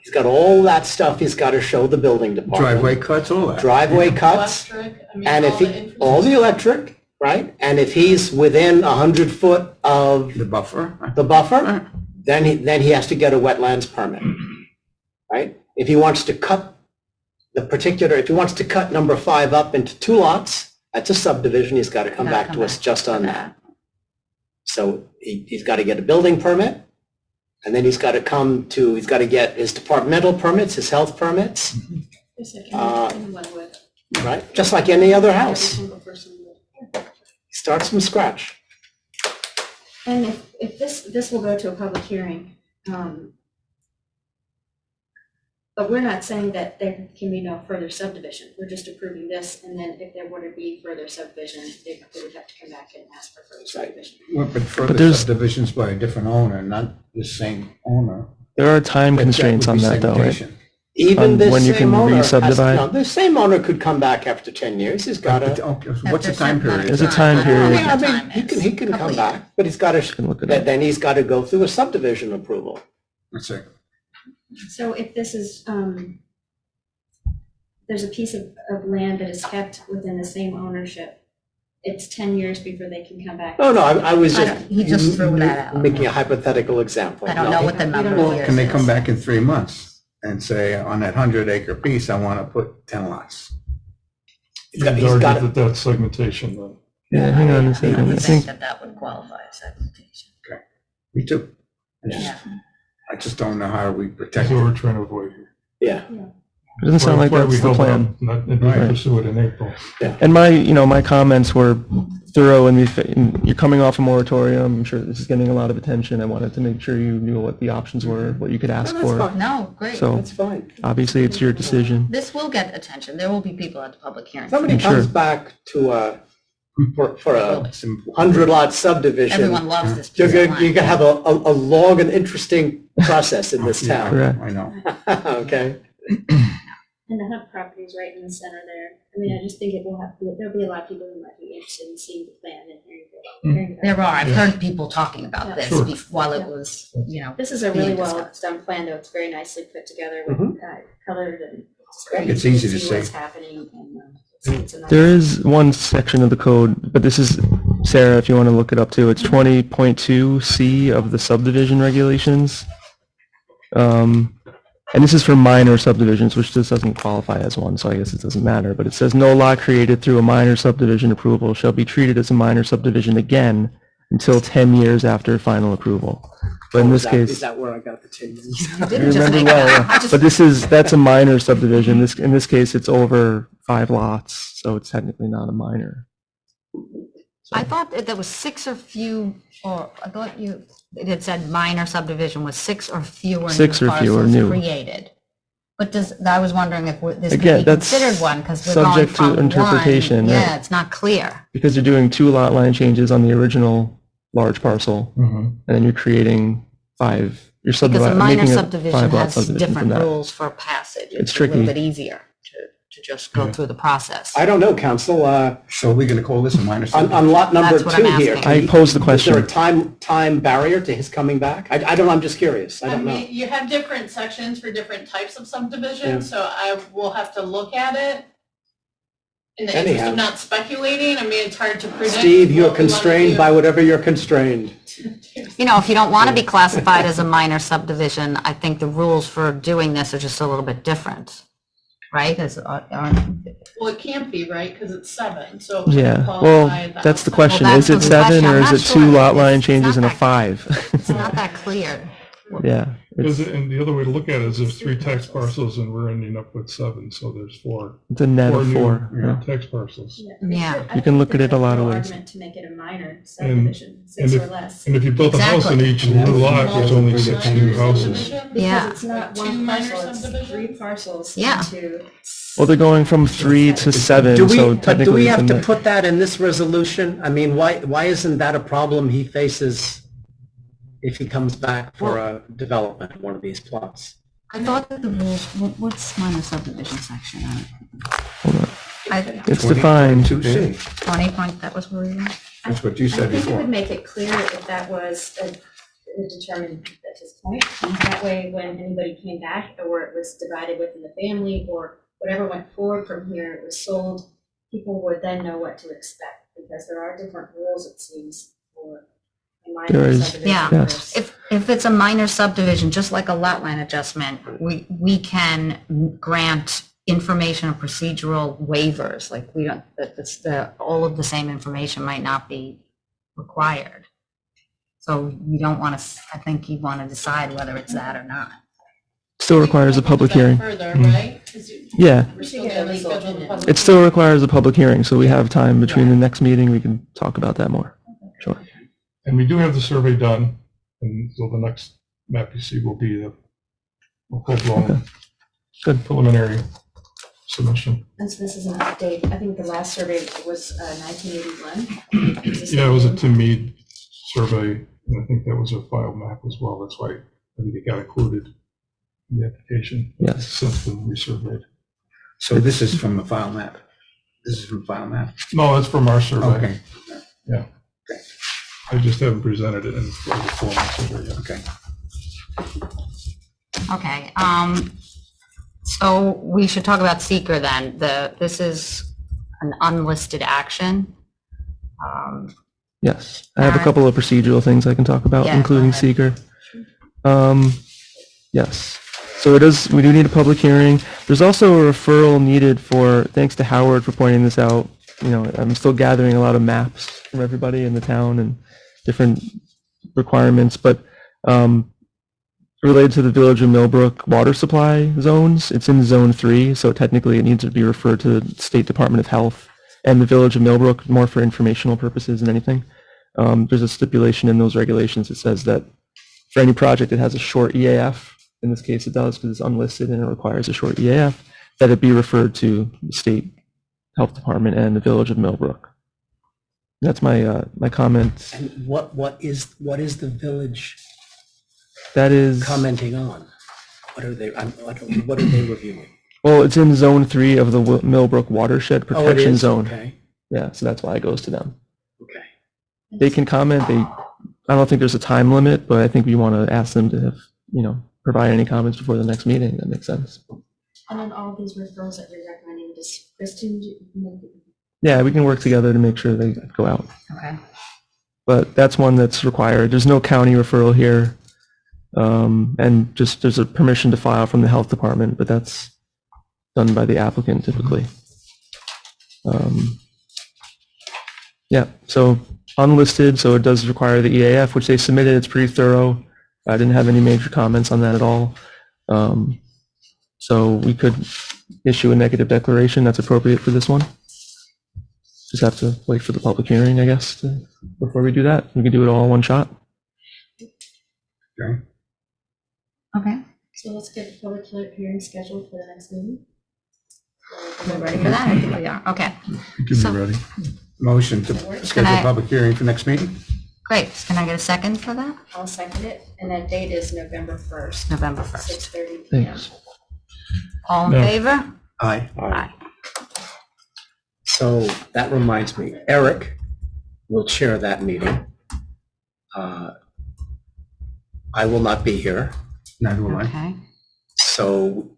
He's got all that stuff he's got to show the building department. driveway cuts, all that. Driveway cuts, Electric, I mean, and if all the he, all the electric, right? And if he's within 100 foot of The buffer. the buffer, then he has to get a wetlands permit, right? If he wants to cut if he wants to cut number 5 up into 2 lots, that's a subdivision, he's got to come back to us just on that. So he's got to get a building permit, and then he's got to get his departmental permits, his health permits, Anyone would. right? Just like any other Every house. single person would. He starts from scratch. And if this will go to a public hearing, but we're not saying that there can be no further subdivision. We're just approving this, and then if there were to be further subdivision, they would have to come back and ask for further subdivision. Well, but further there's- subdivisions by a different owner, not the same owner. There are time But that constraints would on be that though, right? segmentation. Even On this when you same can owner has, re-subdivide? the same owner could come back after 10 years. He's got But, to, okay, so what's the time period? There's a time period. I mean, he can come back, but he's got Can look it up. then he's got to go through a subdivision approval. Let's see. So if this is, there's a piece of land that is kept within the same ownership, it's 10 years before they can come back. No, I was I just. don't- he just threw that out. Making a hypothetical example. I don't know what the number Well, here can they is. come back in 3 months and say, on that 100-acre piece, I want to put 10 lots? He's got You'd to. argue that that's segmentation then. Yeah, hang on a I second. I don't think think that would qualify as segmentation. Me too. Yeah. I just don't know how we That's protect what it. we're trying to avoid here. Yeah. it doesn't sound like Why we that's the held plan. up, Not, and Right. pursue it in April. And my comments were thorough and you're coming off a moratorium. I'm sure this is getting a lot of attention. I wanted to make sure you knew what the options were, what you could ask that's for. fine. No, great. So That's fine. obviously it's your decision. This will get attention. There will be people at the public hearing. Somebody I'm comes sure. back to for a Some- 100-lot subdivision. Everyone loves this You're piece of going to land. have a long and interesting process in this Yeah, town. Correct. I know. Okay. And the Hunt property is right in the center there. I mean, I just think there'll be a lot of people who might be interested in seeing the plan and hearing There are, I've heard people talking about Yeah. this Sure. while it was, This is a really being well discussed. done plan, though. It's very nicely put together with colored and it's great. It's easy to see what's see. happening. And, it's a nice- There is one section of the code, but this is, Sarah, if you want to look it up too, it's 20.2C of the subdivision regulations. And this is for minor subdivisions, which this doesn't qualify as one, so I guess it doesn't matter. But it says no lot created through a minor subdivision approval shall be treated as a minor subdivision again until 10 years after final approval. But in this Is case, that where I got the 10 years? You I didn't just remember make well, it up. I yeah. just- But that's a minor subdivision. In this case, it's over 5 lots, so it's technically not a minor. I thought that there was 6 or few, or I thought it had said minor subdivision was 6 or fewer 6 new or fewer parcels new. created. But I was wondering if this could Again, be that's considered one, because we're going subject to from one. interpretation, Yeah, right? it's not clear. Because you're doing 2 lot line changes on the original large parcel, and then you're creating 5. You're Because a subdividing, minor making a subdivision 5-lot has subdivision from different that. rules for passage. It's a little tricky. bit easier to just go through the process. I don't know, council. So are we going to call this a minor On subdivision? lot number That's what I'm 2 here. asking. I posed the Is there a question. time barrier to his coming back? I don't, I'm just curious. I I don't know. mean, you have different sections for different types of Yeah. subdivisions, so I will have to look at it. In the interest Anyhow. of not speculating, I mean, it's hard to predict. Steve, you're what we wanna constrained do. by whatever you're constrained. You know, if you don't want to be classified as a minor subdivision, I think the rules for doing this are just a little bit different, right? Well, it can't be, right, because it's 7, so. it wouldn't Yeah, qualify well, that that's the outside. question. Well, Is it that's the 7 question. or I'm is not it sure. 2 lot line It's changes not and a that- 5? It's not that clear. Yeah. Is it- And the other way to look at it is there's 3 tax parcels and we're ending up with 7, so there's 4. It's a net of new, 4. yeah, tax parcels. Yeah. You can look at it a lot of ways. Argument to make it a minor subdivision, 6 and or less. And if you built a house in each new lot, there's only 6 new houses. Yeah. Because it's not Two one minor parcel, it's subdivisions? 3 parcels Yeah. into. Well, they're going from 3 to 7, Do we, so but do technically we it's a have to net. put that in this resolution? I mean, why isn't that a problem he faces if he comes back for a development of one of these plots? I thought that the rules, what's minor subdivision section? Hold on. I, It's defined. 2C. 20 point, that was where we were? That's what you said I think it before. would make it clear if that was determined at this point. And that way, when anybody came back, or it was divided within the family, or whatever went forward from here, it was sold, people would then know what to expect, because there are different rules, it seems, for a There minor is, subdivision. Yeah. yes. If it's a minor subdivision, just like a lot line adjustment, we can grant information and procedural waivers, like we don't, all of the same information might not be required. So you don't want to, I think you want to decide whether it's that or not. Still requires a public hearing. Further, right? 'Cause Yeah, We're still gonna schedule the public. it still requires a public hearing, so we have time between the next meeting, we can talk about that more. Sure. And we do have the survey done, and so the next map you see will be the full-blown Good. preliminary submission. And so this is an update. I think the last survey was 1981. Yeah, it was a Tim Mead survey, and I think that was a file map as well. That's why I think it got included in the application. Yes. It's since been resurveyed. So this is from the file map? This is from file map? No, that's from our survey. Okay, Yeah. I just haven't presented it in the formal survey yet. okay. Okay, so we should talk about seeker then. This is an unlisted action. Yes, I have a couple of procedural things I can talk about, Yeah, including go ahead. seeker. Yes, so we do need a public hearing. There's also a referral needed for, thanks to Howard for pointing this out. You know, I'm still gathering a lot of maps from everybody in the town and different requirements, but related to the Village of Millbrook water supply zones, it's in Zone 3, so technically it needs to be referred to the State Department of Health and the Village of Millbrook, more for informational purposes than anything. There's a stipulation in those regulations that says that for any project that has a short EAF, in this case it does because it's unlisted and it requires a short EAF, that it be referred to the State Health Department and the Village of Millbrook. That's my my comment. And what is the village That is, commenting on? What are they, what are they reviewing? well, it's in Zone 3 of the Millbrook Watershed Oh, it Protection is? Zone. Okay, Yeah, so that's why it goes to them. okay. They can comment. I don't think there's a time limit, but I think we want to ask them to have, provide any comments before the next meeting. That makes sense. And then all of these referrals that you're recommending, does Kristen make it? Yeah, we can work together to make sure they go out. Okay. But that's one that's required. There's no county referral here. And just there's a permission to file from the health department, but that's done by the applicant typically. Yeah, so unlisted, so it does require the EAF, which they submitted. It's pretty thorough. I didn't have any major comments on that at all. So we could issue a negative declaration that's appropriate for this one. Just have to wait for the public hearing, I guess, before we do that. We can do it all in one shot. Okay. Okay. So let's get the public hearing scheduled for the next meeting. We're ready for that? I think we are. Okay. You can So- be ready. Motion to schedule a public hearing for next meeting? Great. Can I get a second for that? I'll second it, and that date is November 1st, November 1st. 6:30 PM. Thanks. All in No. favor? Aye. Aye. So that reminds me, Eric will chair that meeting. I will not be here, Neither will I. Okay. so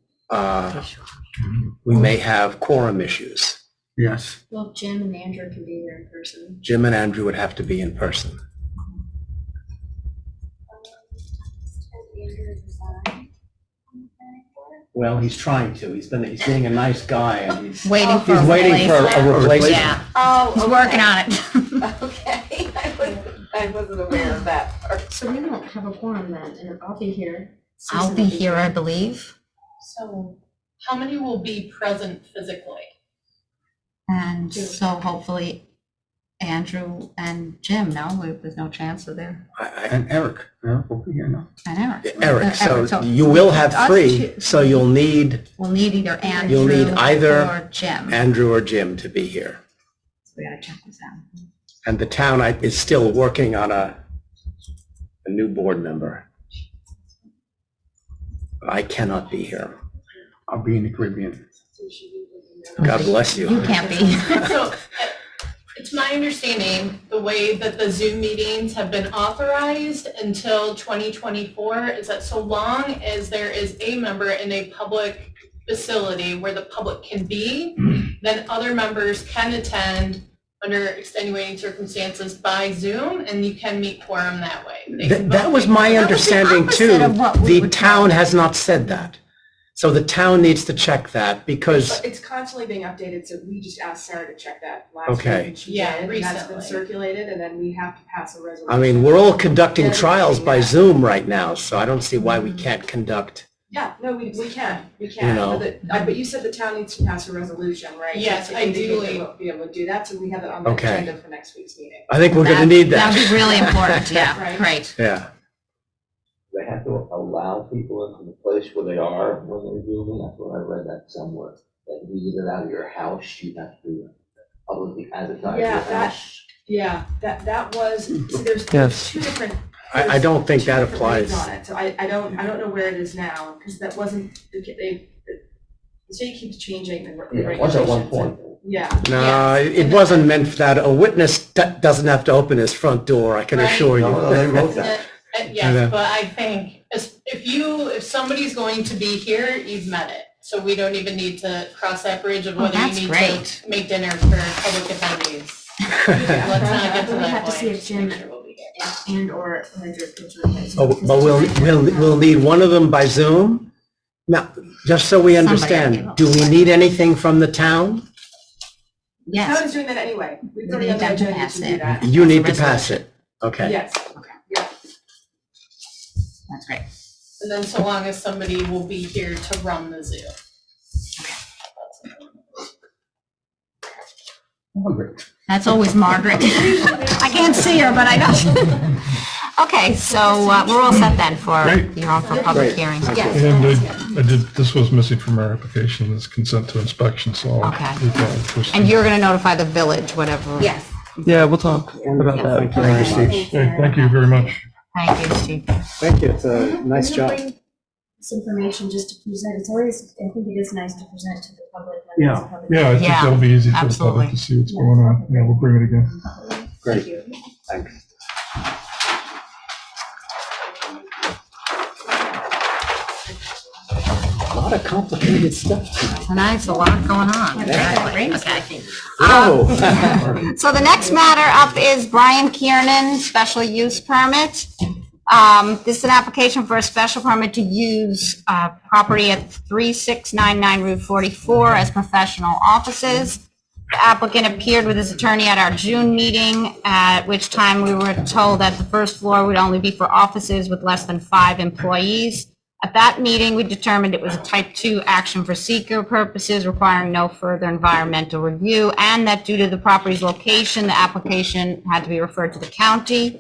we may have quorum issues. Yes. Well, Jim and Andrew can be there in person. Jim and Andrew would have to be in person. Well, he's trying to. He's being a nice guy, and he's Waiting for he's a waiting for a replacement. Yeah. Oh, He's working on it. Okay, I wasn't aware of that part. So we don't have a quorum then, and I'll be here. I'll Susan be will here, I believe. So how many will be present physically? And so hopefully Andrew and Jim, no, there's no chance of there. And Eric. Eric will be here now. And Eric. Eric, Eric, so you will have us three, two. so you'll need We'll need either You'll need Andrew either or Jim. Andrew or Jim to be here. So we gotta check this out. And the town is still working on a new board member. I cannot be here. I'll be in the Caribbean. God bless you. You can't be. So it's my understanding, the way that the Zoom meetings have been authorized until 2024 is that so long as there is a member in a public facility where the public can be, then other members can attend under extenuating circumstances by Zoom, and you can meet quorum that way. They can That vote. was my That was the understanding opposite too. of what we The were town told. has not said that. So the town needs to check that because, But it's constantly being updated, so we just asked Sarah to check that last week. Okay. And she Yeah, did, and that's been recently. circulated, and then we have to pass a resolution. I mean, we're all conducting Yeah, trials by yeah. Zoom right now, so I don't see why we can't conduct. Yeah, no, we can, You But know. but you said the town needs to pass a resolution, right? Yes, To indicate that ideally. we'll be able to do that, so we have it on the Okay. agenda for next week's meeting. I think we're gonna need that. That'd be really important, yeah, Right. great. Yeah. They have to allow people into the place where they are when they're Zooming. That's what I read that somewhere. That if you get it out of your house, you have to publicly advertise your Yeah, that- house. Yeah, that was, so there's Yes. two different. I don't think two that different reads applies. on it. So I don't know where it is now, because that wasn't, the state keeps changing the Yeah, regulations. it was at one point. Yeah. No, Yes. it wasn't meant for that. A witness doesn't have to open his front door, I can Right. assure No, no, they you. wrote that. Yes, but I think if somebody's going to be here, you've met it. So we don't even need to cross that bridge of Oh, whether you that's need great. to make dinner for public attendees. Let's not get to We that have to see point. if Jim Make sure we'll be here. and/or Andrew can join us. Oh, but we'll need one of them by Zoom. Now, just so we understand, do we need anything from the town? Town Yes, is doing that anyway. We've We already need on the them to agenda pass to it. do that. You need to That's a pass it. Okay. Yes, yeah. that's great. And then so long as somebody will be here to run the Zoom. That's always Margaret. I can't see her, but I know. Okay, so we're all set then for, Great. you're on for public Great. hearings. Yes. And I did, this was missing from our application, this consent to inspection, so. Okay. we thought it was- And you're gonna notify the village, whatever. Yes. Yeah, we'll talk about that. Thank you very much. Okay, thank you very much. Thank you, Steve. Thank you. It's a nice Can you job. bring this information just to present? It's always, I think it is nice to present to the public. when it's a public Yeah, I think Yeah, that'll be easy for the absolutely. public to see what's going on. Yeah, we'll bring it again. Great. Thank you. Thanks. A lot of complicated stuff tonight. Tonight's a lot going on. Exactly. Okay. Oh. So the next matter up is Brian Kiernan, special use permit. This is an application for a special permit to use property at 3699 Route 44 as professional offices. The applicant appeared with his attorney at our June meeting, at which time we were told that the first floor would only be for offices with less than 5 employees. At that meeting, we determined it was a type 2 action for seeker purposes requiring no further environmental review, and that due to the property's location, the application had to be referred to the county.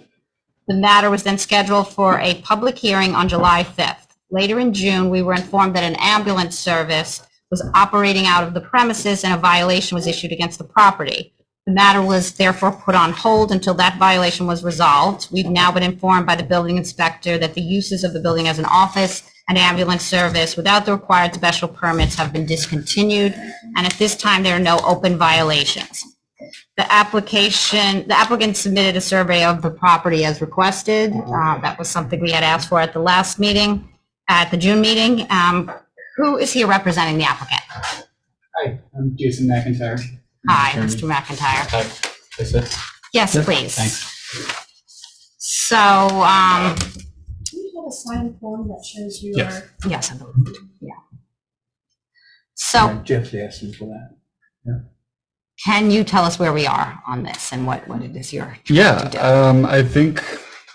The matter was then scheduled for a public hearing on July 5th. Later in June, we were informed that an ambulance service was operating out of the premises and a violation was issued against the property. The matter was therefore put on hold until that violation was resolved. We've now been informed by the building inspector that the uses of the building as an office and ambulance service without the required special permits have been discontinued, and at this time there are no open violations. The applicant submitted a survey of the property as requested. That was something we had asked for at the last meeting, at the June meeting. Who is here representing the applicant? Hi, I'm Jason McIntyre. Hi, Mr. McIntyre. Hi, that's it? Yes, please. Thanks. So, Do you have a signed form that shows your? Yes. yes, I believe, yeah. So, Jeff's asking for that. can you tell us where we are on this and what it is you're Yeah, trying to do?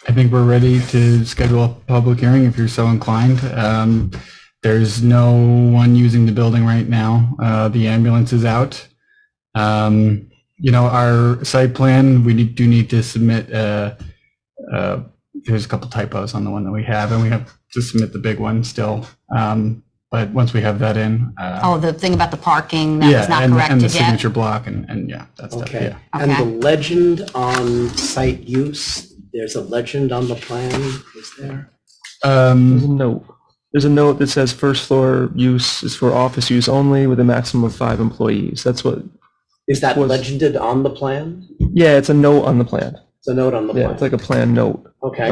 I think we're ready to schedule a public hearing if you're so inclined. There's no one using the building right now. The ambulance is out. Our site plan, we do need to submit, there's a couple typos on the one that we have, and we have to submit the big one still. But once we have that in. The thing about the parking that was not corrected and the yet? signature block and yeah, that's stuff, Okay. yeah. And the legend on site use, there's a legend on the plan, is there? There's a note. There's a note that says first floor use is for office use only with a maximum of 5 employees. That's what. Is that legended on the plan? Yeah, it's a note on the plan. It's a note on the plan? Yeah, it's like a plan note. Okay.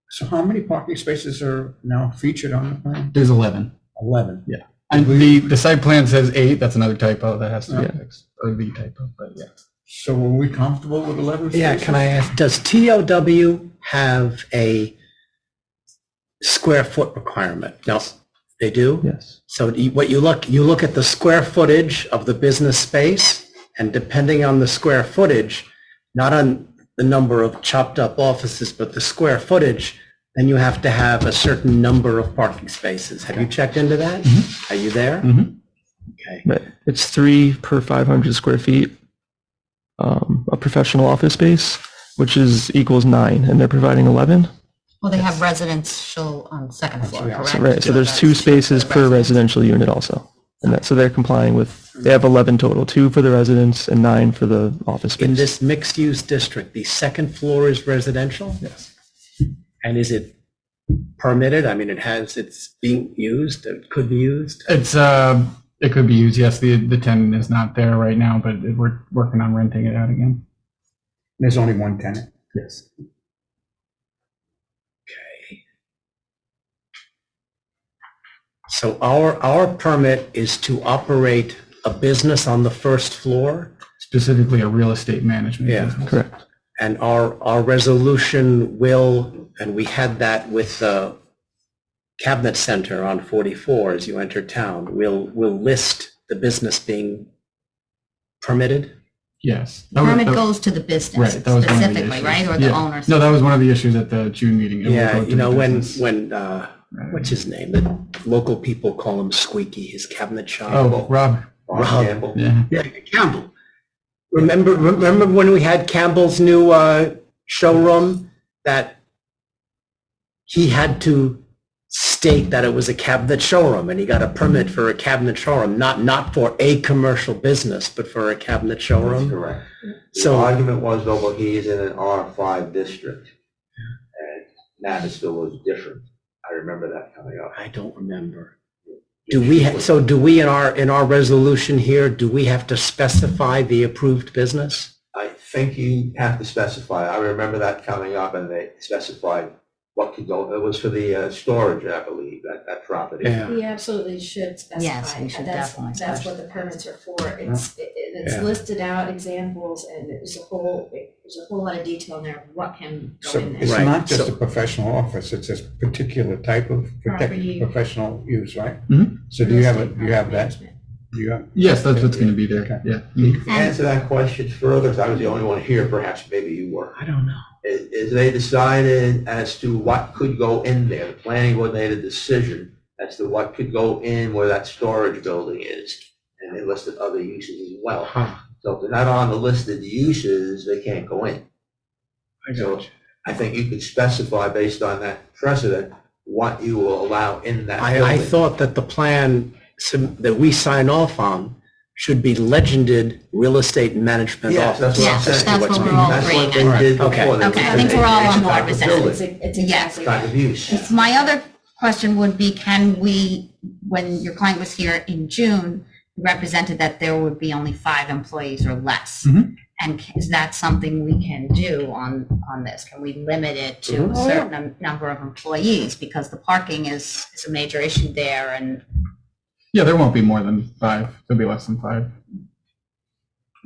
So how many parking spaces are now featured on the plan? There's 11. 11. Yeah. And the site plan says 8. That's another typo that has to be Yeah. fixed. Or the typo, but yeah. So are we comfortable with 11 spaces? Yeah, can I ask, does TOW have a square foot requirement? No, they do? Yes. So you look at the square footage of the business space, and depending on the square footage, not on the number of chopped up offices, but the square footage, then you have to have a certain number of parking spaces. Have you checked into that? Mm-hmm. Are you there? Mm-hmm. Okay. Right. It's 3 per 500 square feet. A professional office space, which equals 9, and they're providing 11. Well, they have residential on the second floor, correct? So, right. So there's 2 spaces per residential unit also, and so they're complying with. They have 11 total, 2 for the residents and 9 for the office space. In this mixed-use district, the second floor is residential? Yes. And is it permitted? I mean, it's being used, it could be used? It could be used, yes. The tenant is not there right now, but we're working on renting it out again. There's only one tenant. Yes. Okay. So our permit is to operate a business on the first floor? Specifically a real estate management business. Correct. And our resolution will, and we had that with the Cabinet Center on 44 as you enter town, we'll list the business being permitted? Yes. Permit goes to the business Right, that was one of the specifically, issues. right? Or the Yeah. owners? No, that was one of the issues at the June meeting. It will Yeah, go to the when business. what's his name? The local people call him Squeaky, his cabinet shop. Oh, Rob. Rob. Campbell. Yeah. Yeah, Campbell. Remember when we had Campbell's new showroom that he had to state that it was a cabinet showroom, and he got a permit for a cabinet showroom, not for a commercial business, but for a cabinet showroom? That's correct. The So- argument was, though, well, he is in an R5 district, and Abbotsville was different. I remember that coming up. I don't remember. Do we in our resolution here, do we have to specify the approved business? I think you have to specify. I remember that coming up, and they specified what could go. It was for the storage, I believe, that property. Yeah. We absolutely should specify. Yes, we should definitely That's what the permits are for. It's listed out examples, and it was there's a whole lot of detail in there of what can go So in there. it's Right, not just so- a professional office, it's a particular type of Property. professional use, right? Mhm. So do you have that? Do you have? Yes, that's what's going to be there. Yeah. Mhm. To answer that question further, because I was the only one here, perhaps maybe you were. I don't know. Is they decided as to what could go in there. The planning board made a decision as to what could go in where that storage building is. And they listed other uses as well. So if they're not on the listed uses, they can't go in. So I think you could specify based on that precedent, what you will allow in that building. I thought that the plan that we sign off on should be legended real estate management Yes, that's what I'm Yes, saying. that's what we're all That's what agreeing they did Okay. before. They Okay, I said think they we're all changed on the board type with of that. building, It's Yes. exactly type right. of use. My other question would be, can we, when your client was here in June, represented that there would be only 5 employees or less? Mhm. And is that something we can do on this? Can we limit it to a certain number of employees? Because the parking is a major issue there, and Yeah, there won't be more than 5. There'll be less than 5.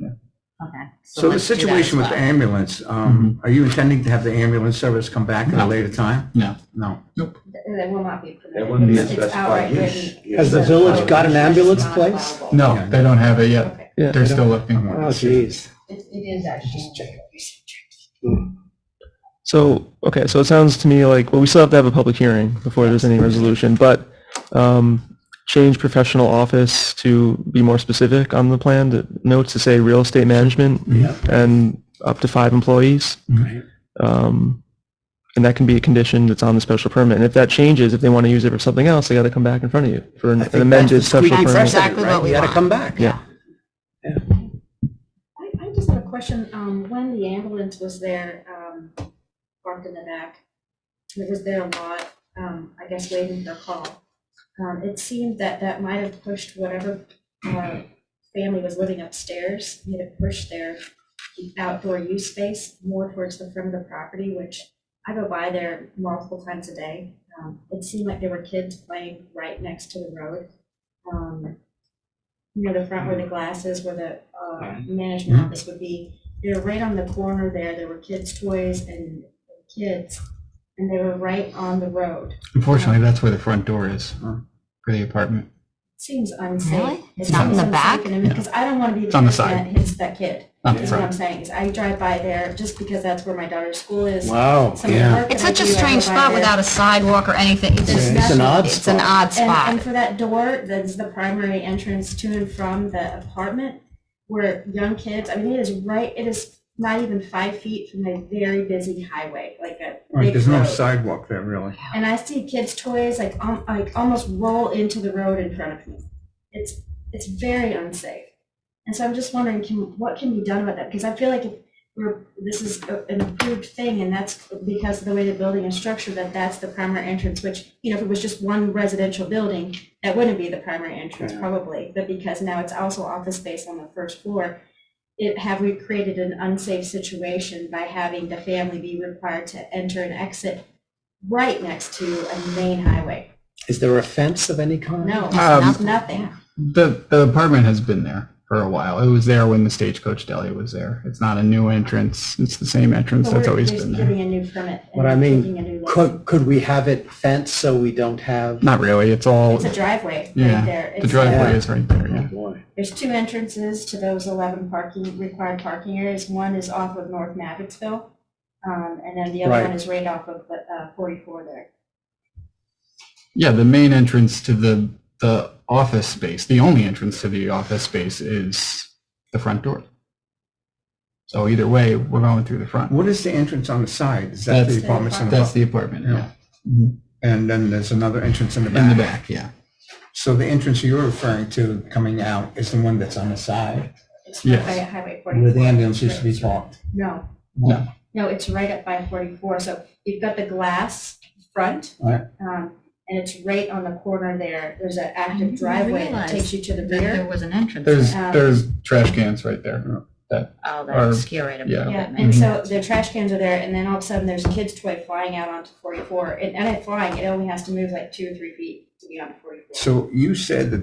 okay. So the let's do that situation as with the well. ambulance, are you intending to have the ambulance service come back at a No. later time? No. No. There will not be There permitted. wouldn't be a It's specified outright use. written. Has the village got an ambulance place? No, they don't have it yet. Okay. Yeah. They're still looking. Oh, geez. It is actually. So, okay, so it sounds to me like, well, we still have to have a public hearing before there's any resolution, but change professional office to be more specific on the plan, the notes to say real estate management and up to 5 employees. Right. And that can be a condition that's on the special permit. And if that changes, if they want to use it for something else, they got to come back in front of you for an I think amended that's the special squeaky permit. precedent, Exactly right? what we You gotta want. come back. Yeah. I just have a question. When the ambulance was there, parked in the back, it was there a lot, I guess waiting for a call. It seemed that might have pushed whatever family was living upstairs, made it push their outdoor use space more towards the front of the property, which I go by there multiple times a day. It seemed like there were kids playing right next to the road. The front where the glass is, where the management office would be, they were right on the corner there. There were kids' toys and kids, and they were right on the road. Unfortunately, that's where the front door is for the apartment. Seems unsafe. Really? It's not in the back? Because I don't want to be It's the on the person side. that hits that kid. On the Is what I'm front. saying, is I drive by there just because that's where my daughter's school is. Wow, Some of the yeah. work It's that I such a do, I go strange by spot there. without a sidewalk or anything. It's just, It's an odd it's an spot. odd And spot. for that door, that's the primary entrance to and from the apartment, where young kids, I mean, it is not even 5 feet from a very busy highway, like a Right, big there's no road. sidewalk there, really. And I see kids' toys like almost roll into the road in front of me. It's very unsafe. And so I'm just wondering, what can be done about that? Because I feel like if this is an approved thing, and that's because of the way the building is structured, that's the primary entrance, which, if it was just one residential building, that wouldn't be the primary entrance probably. But because now it's also office space on the first floor, have we created an unsafe situation by having the family be required to enter and exit right next to a main highway? Is there a fence of any kind? No, nothing. The apartment has been there for a while. It was there when the Stagecoach Deli was there. It's not a new entrance. It's the same entrance So that's we're always just been giving there. a new permit. What I and mean, taking a new license. could we have it fenced so we don't have? Not really. It's all, It's a driveway right yeah, there. the It's, driveway is right there, yeah. Boy. There's 2 entrances to those 11 required parking areas. One is off of North Abbotsville, and then the other Right. one is right off of 44 there. Yeah, the main entrance to the office space, the only entrance to the office space is the front door. So either way, we're going through the front. What is the entrance on the side? Is that the apartments in the That's back? the apartment, yeah. And then there's another entrance in the back? In the back, yeah. So the entrance you're referring to coming out is the one that's on the side? It's right Yes. by Highway 44. Where the ambulance used to be parked? No, No. no, it's right up by 44. So you've got the glass front, Right. and it's right on the corner there. There's an active didn't driveway that realize takes you to the That there rear. was an entrance. There's trash cans right there. That Oh, that are- would scare it a yeah. little Yeah, bit. and so the trash cans are there, and then all of a sudden there's a kid's toy flying out onto 44. And it's flying, it only has to move like 2 or 3 feet to be on 44. So you said that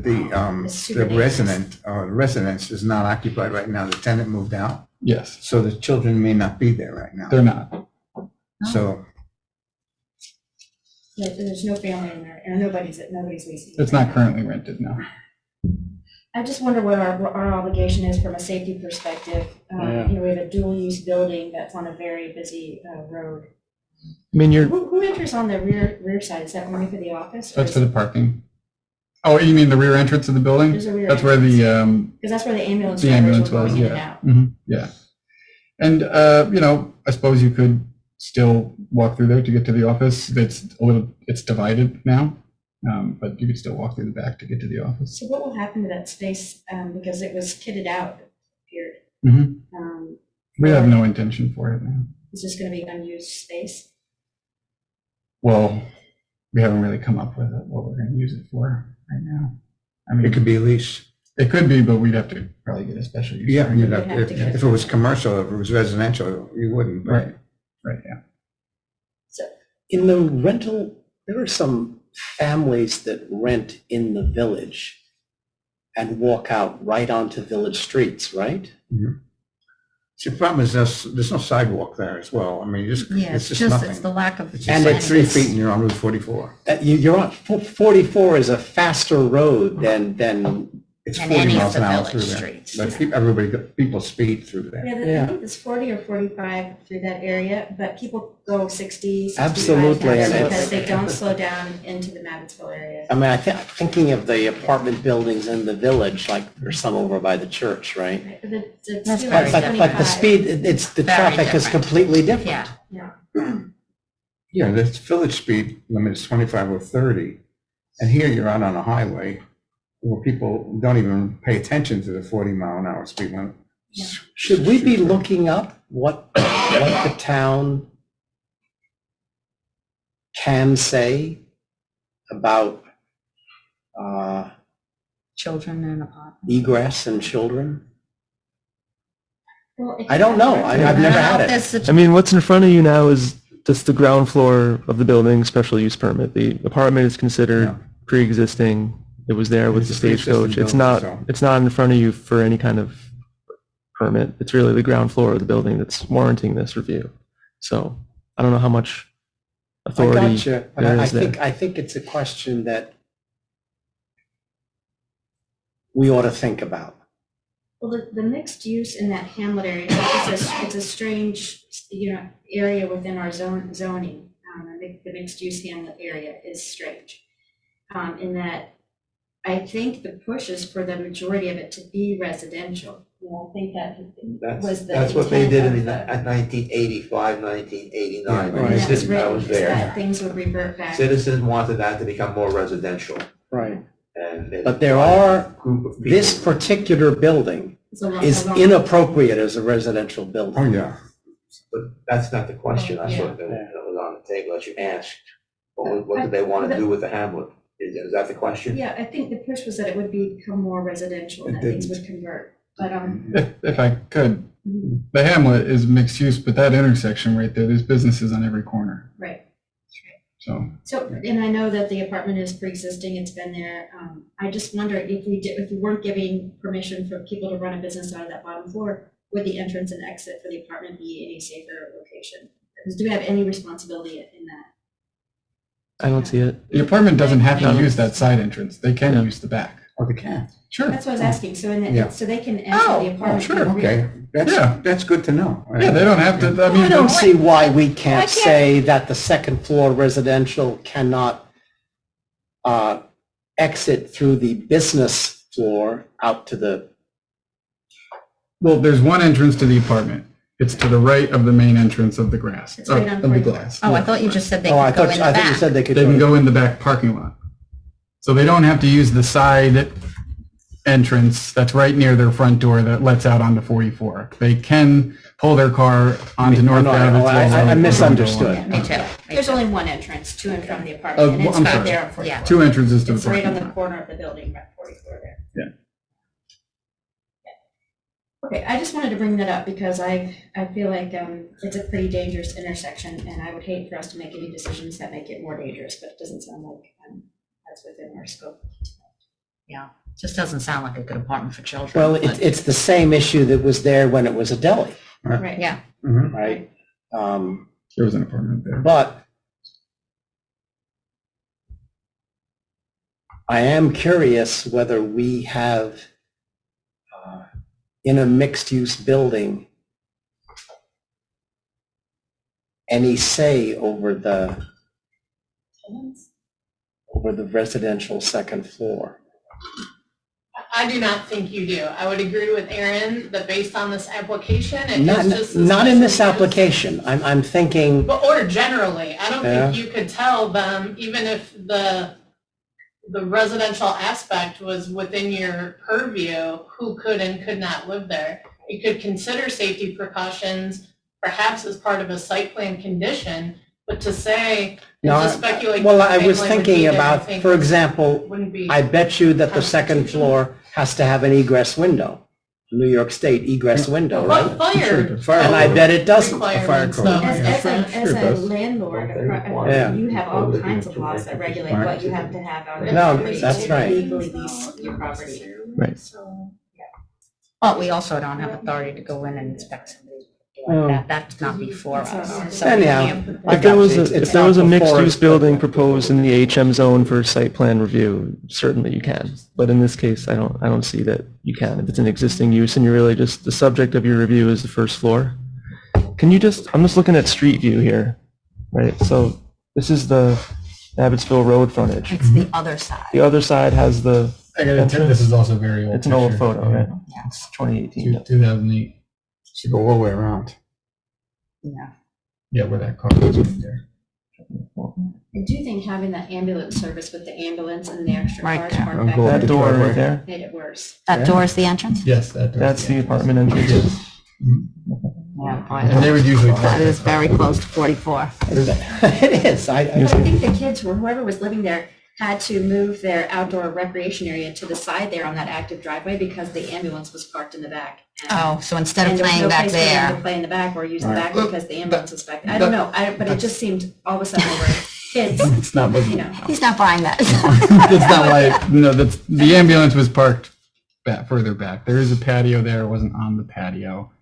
It's super the dangerous. residence is not occupied right now, the tenant moved out? Yes, So the children may not be there right now. they're not. So There's no family in there, and nobody's leasing. It's not currently rented now. I just wonder what our obligation is from a safety perspective. Yeah. You know, we have a dual-use building that's on a very busy road. I mean, you're, Who enters on the rear side? Is that only for the office? or That's is for the parking. Oh, you mean the rear entrance of the building? There's a rear That's where Because that's where the ambulance the drivers ambulance were was, going in and yeah. out. Mhm, yeah. And, you know, I suppose you could still walk through there to get to the office. It's divided now, but you could still walk through the back to get to the office. So what will happen to that space, because it was kitted out here? Mhm. Um, We have no intention for it now. It's just going to be unused space? Well, we haven't really come up with what we're going to use it for right now. I mean, it could be a lease. It could be, but we'd have to probably get a special use. Yeah, permit. you'd have to, if it was commercial, if it was residential, you wouldn't. but- Right, right, yeah. In the rental, there are some families that rent in the village and walk out right onto village streets, right? See, the problem is there's no sidewalk there as well. I mean, Yeah, it's just nothing. it's the lack of. It's And just like it's- 3 feet and you're on Route 44. You're on, 44 is a faster road than It's And 40 any of miles the an hour village through there. streets. But people speed through there. Yeah, I think it's 40 or 45 through that area, but people go 60, 65 Absolutely, and because it's- they don't slow down into the Abbotsville area. I mean, thinking of the apartment buildings in the village, like there's some over by the church, right? Right, but the That's speed very limit's But the 25. speed, the Very traffic is different. completely different. Yeah. Yeah. Yeah, the village speed limit is 25 or 30. And here you're out on a highway where people don't even pay attention to the 40-mile-an-hour speed limit. Should we be looking up what the town can say about Children in apartments. egress and children? Well, I don't know. I've never had it. I mean, what's in front of you now is just the ground floor of the building, special use permit. The apartment is considered pre-existing. It was there with the It's a pre-existing stagecoach. building, It's not in front of you for any kind of permit. It's really the ground floor of the building that's warranting this review. So I don't know how much authority I gotcha. But there I is there. think it's a question that we ought to think about. Well, the mixed use in that hamlet area, it's a strange, area within our zoning. I think the mixed use hamlet area is strange. In that I think the push is for the majority of it to be residential. I think that was the. That's what they did intent in of the- 1985, 1989. Yeah, when right. And that was I written, was is there. that things would revert back. Citizens wanted that to become more residential. Right. And they But there wanted are, a group of people. this particular building It's a lo- is a long- inappropriate as a residential building. Oh, yeah. But that's not the question I Yeah. thought that was on the table that you asked. What do they want to do with the hamlet? Is that the question? Yeah, I think the push was that it would become more residential and that things would convert. But, If I could, the hamlet is mixed use, but that intersection right there, there's businesses on every corner. right. So So, and I know that the apartment is pre-existing, it's been there. I just wonder if we weren't giving permission for people to run a business out of that bottom floor, would the entrance and exit for the apartment be any safer location? Do we have any responsibility in that? I don't see it. the apartment doesn't have to No. use that side entrance. They can use the back. Oh, they can. Sure. That's what I was asking. So Yeah. so they can enter the apartment. sure, through the rear. Okay, Yeah. that's good to know. Yeah, they don't have to, I I mean, don't see why we can't say that the second floor residential cannot exit through the business floor out to the, well, there's one entrance to the apartment. It's to the right of the main entrance of the grass, It's right on of the 44. glass. Oh, I thought you just said they oh, I could go thought, in the I think you back. said they could. They can go in the back parking lot. So they don't have to use the side entrance that's right near their front door that lets out onto 44. They can pull their car onto North Abbotsville. I misunderstood. Yeah, me too. There's only one entrance to and from the apartment, and it's I'm right sorry. there on 44. Yeah. Two entrances to the It's right parking on the lot. corner of the building, right 44 there. Yeah. Okay, I just wanted to bring that up because I feel like it's a pretty dangerous intersection, and I would hate for us to make any decisions that make it more dangerous, but it doesn't sound like that's within our scope. Yeah. Just doesn't sound like a good apartment for children. Well, it's the same issue that was there when it was a deli, Right. Yeah. right? There was an apartment there. But I am curious whether we have, in a mixed-use building, any say over the residential second floor. I do not think you do. I would agree with Aaron that based on this application, it Not, is just. not in this special use. application. I'm thinking, But or generally, I don't Yeah. think you could tell them, even if the residential aspect was within your purview, who could and could not live there. You could consider safety precautions, perhaps as part of a site plan condition, but to say, no, and to speculate. well, I was family would be thinking there, I about, think for example, wouldn't be. I bet you that the second floor has to have an egress window, New York State egress window, right? But fire. And I bet it doesn't. Requirements, though. As a landlord, Yeah. you have all kinds of laws that regulate what you have to have out of your No, property that's to right. legally lease your property. Right. But we also don't have authority to go in and inspect somebody like that. That's not before us. So Anyhow, If there was It's a, if not there was a before mixed-use us, building but- proposed in the HM zone for site plan review, certainly you can. But in this case, I don't see that you can. If it's an existing use and you're really just, the subject of your review is the first floor. Can you just, I'm just looking at street view here, right? So this is the Abbotsville Road frontage. it's the other side. The other side has the, I gotta tell you, this is also very old. it's an old picture. photo, right? Yeah. It's 2018. 2008. Should go all the way around. Yeah. Yeah, where that car was right there. I do think having that ambulance service with the ambulance and the extra Right cars there. parked I'll back go there That door right there, made it worse. That door is the entrance? Yes, that. that's the apartment entrance. Yeah, And they would usually. that is very close to 44. It is. But I think the kids, or whoever was living there, had to move their outdoor recreation area to the side there on that active driveway because the ambulance was parked in the back. And- Oh, so instead of and there was playing no back place for them there. to play in the back or use the Right. back because the ambulance was back. I don't know, but it just seemed all of a sudden there were kids, It's not, you know. He's not buying that. that's not why, no, that's, the ambulance was parked further back. There is a patio there, it wasn't on the patio.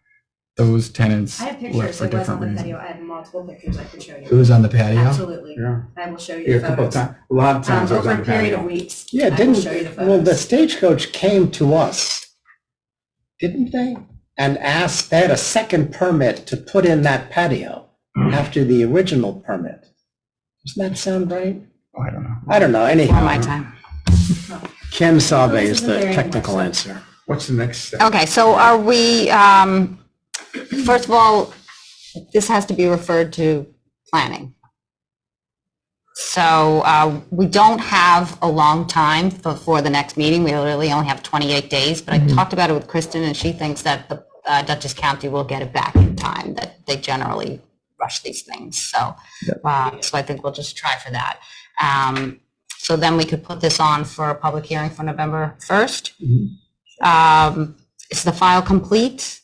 Those tenants I have left pictures, for it was on different the reasons. patio, I have multiple pictures I could show It you. was on the patio? Absolutely, Yeah. I will show Yeah, you a the couple of photos. times, a lot of times I was Over on a the period of patio. weeks. Yeah, I will didn't, show you the well, the photos. Stagecoach came to us, didn't they? And asked, they had a second permit to put in that patio after the original permit. Doesn't that sound right? Oh, I don't know. I don't know, Before my anyhow. time. Kim Sabe This is isn't the very technical much. answer. What's the next step? Okay, so are we, first of all, this has to be referred to planning. So we don't have a long time before the next meeting. We really only have 28 days, but I talked about it with Kristen, and she thinks that the Dutchess County will get it back in time, that they generally rush these things. So, so I think we'll just try for that. So then we could put this on for a public hearing for November 1st. Is the file complete?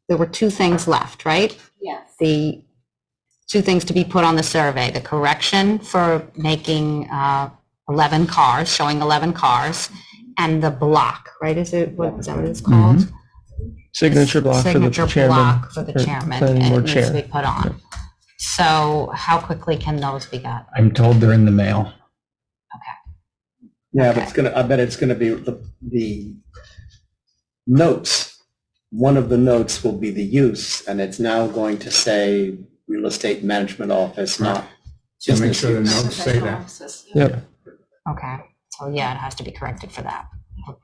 There were two things left, right? Yes. The two things to be put on the survey, the correction for making 11 cars, showing 11 cars, and the block, right? Is that what it's called? Signature block for the Signature chairman. block for the or chairman, planning and board it needs to chair. be put on. So how quickly can those be got? I'm told they're in the mail. Yeah, but it's gonna, I bet it's gonna be the notes. One of the notes will be the use, and it's now going to say real estate management office, not So make business sure the use. notes say that. Yep. Okay, so yeah, it has to be corrected for that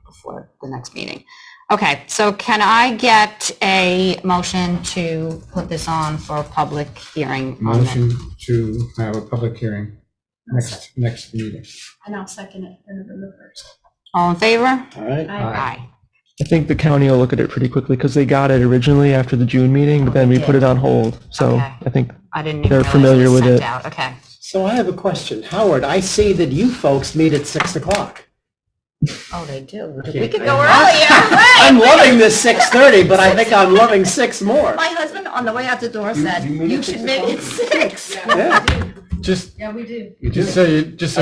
before the next meeting. Okay, so can I get a motion to put this on for a public hearing? on the- Motion to have a public hearing next meeting. And I'll second it for November 1st. All in favor? All right, Aye. I think the county will look at it pretty quickly because they got it originally after the June meeting, but then we put it on hold. So Okay. I think I didn't even they're realize familiar it was with sent it. out. Okay. so I have a question. Howard, I see that you folks meet at 6 o'clock. Oh, they do. We Okay. could go earlier. I'm loving this 6:30, but I think I'm loving 6 more. My husband on the way out the door said, you meet you at should 6 meet at o'clock? 6. Yeah. Just, Yeah, we do. just so you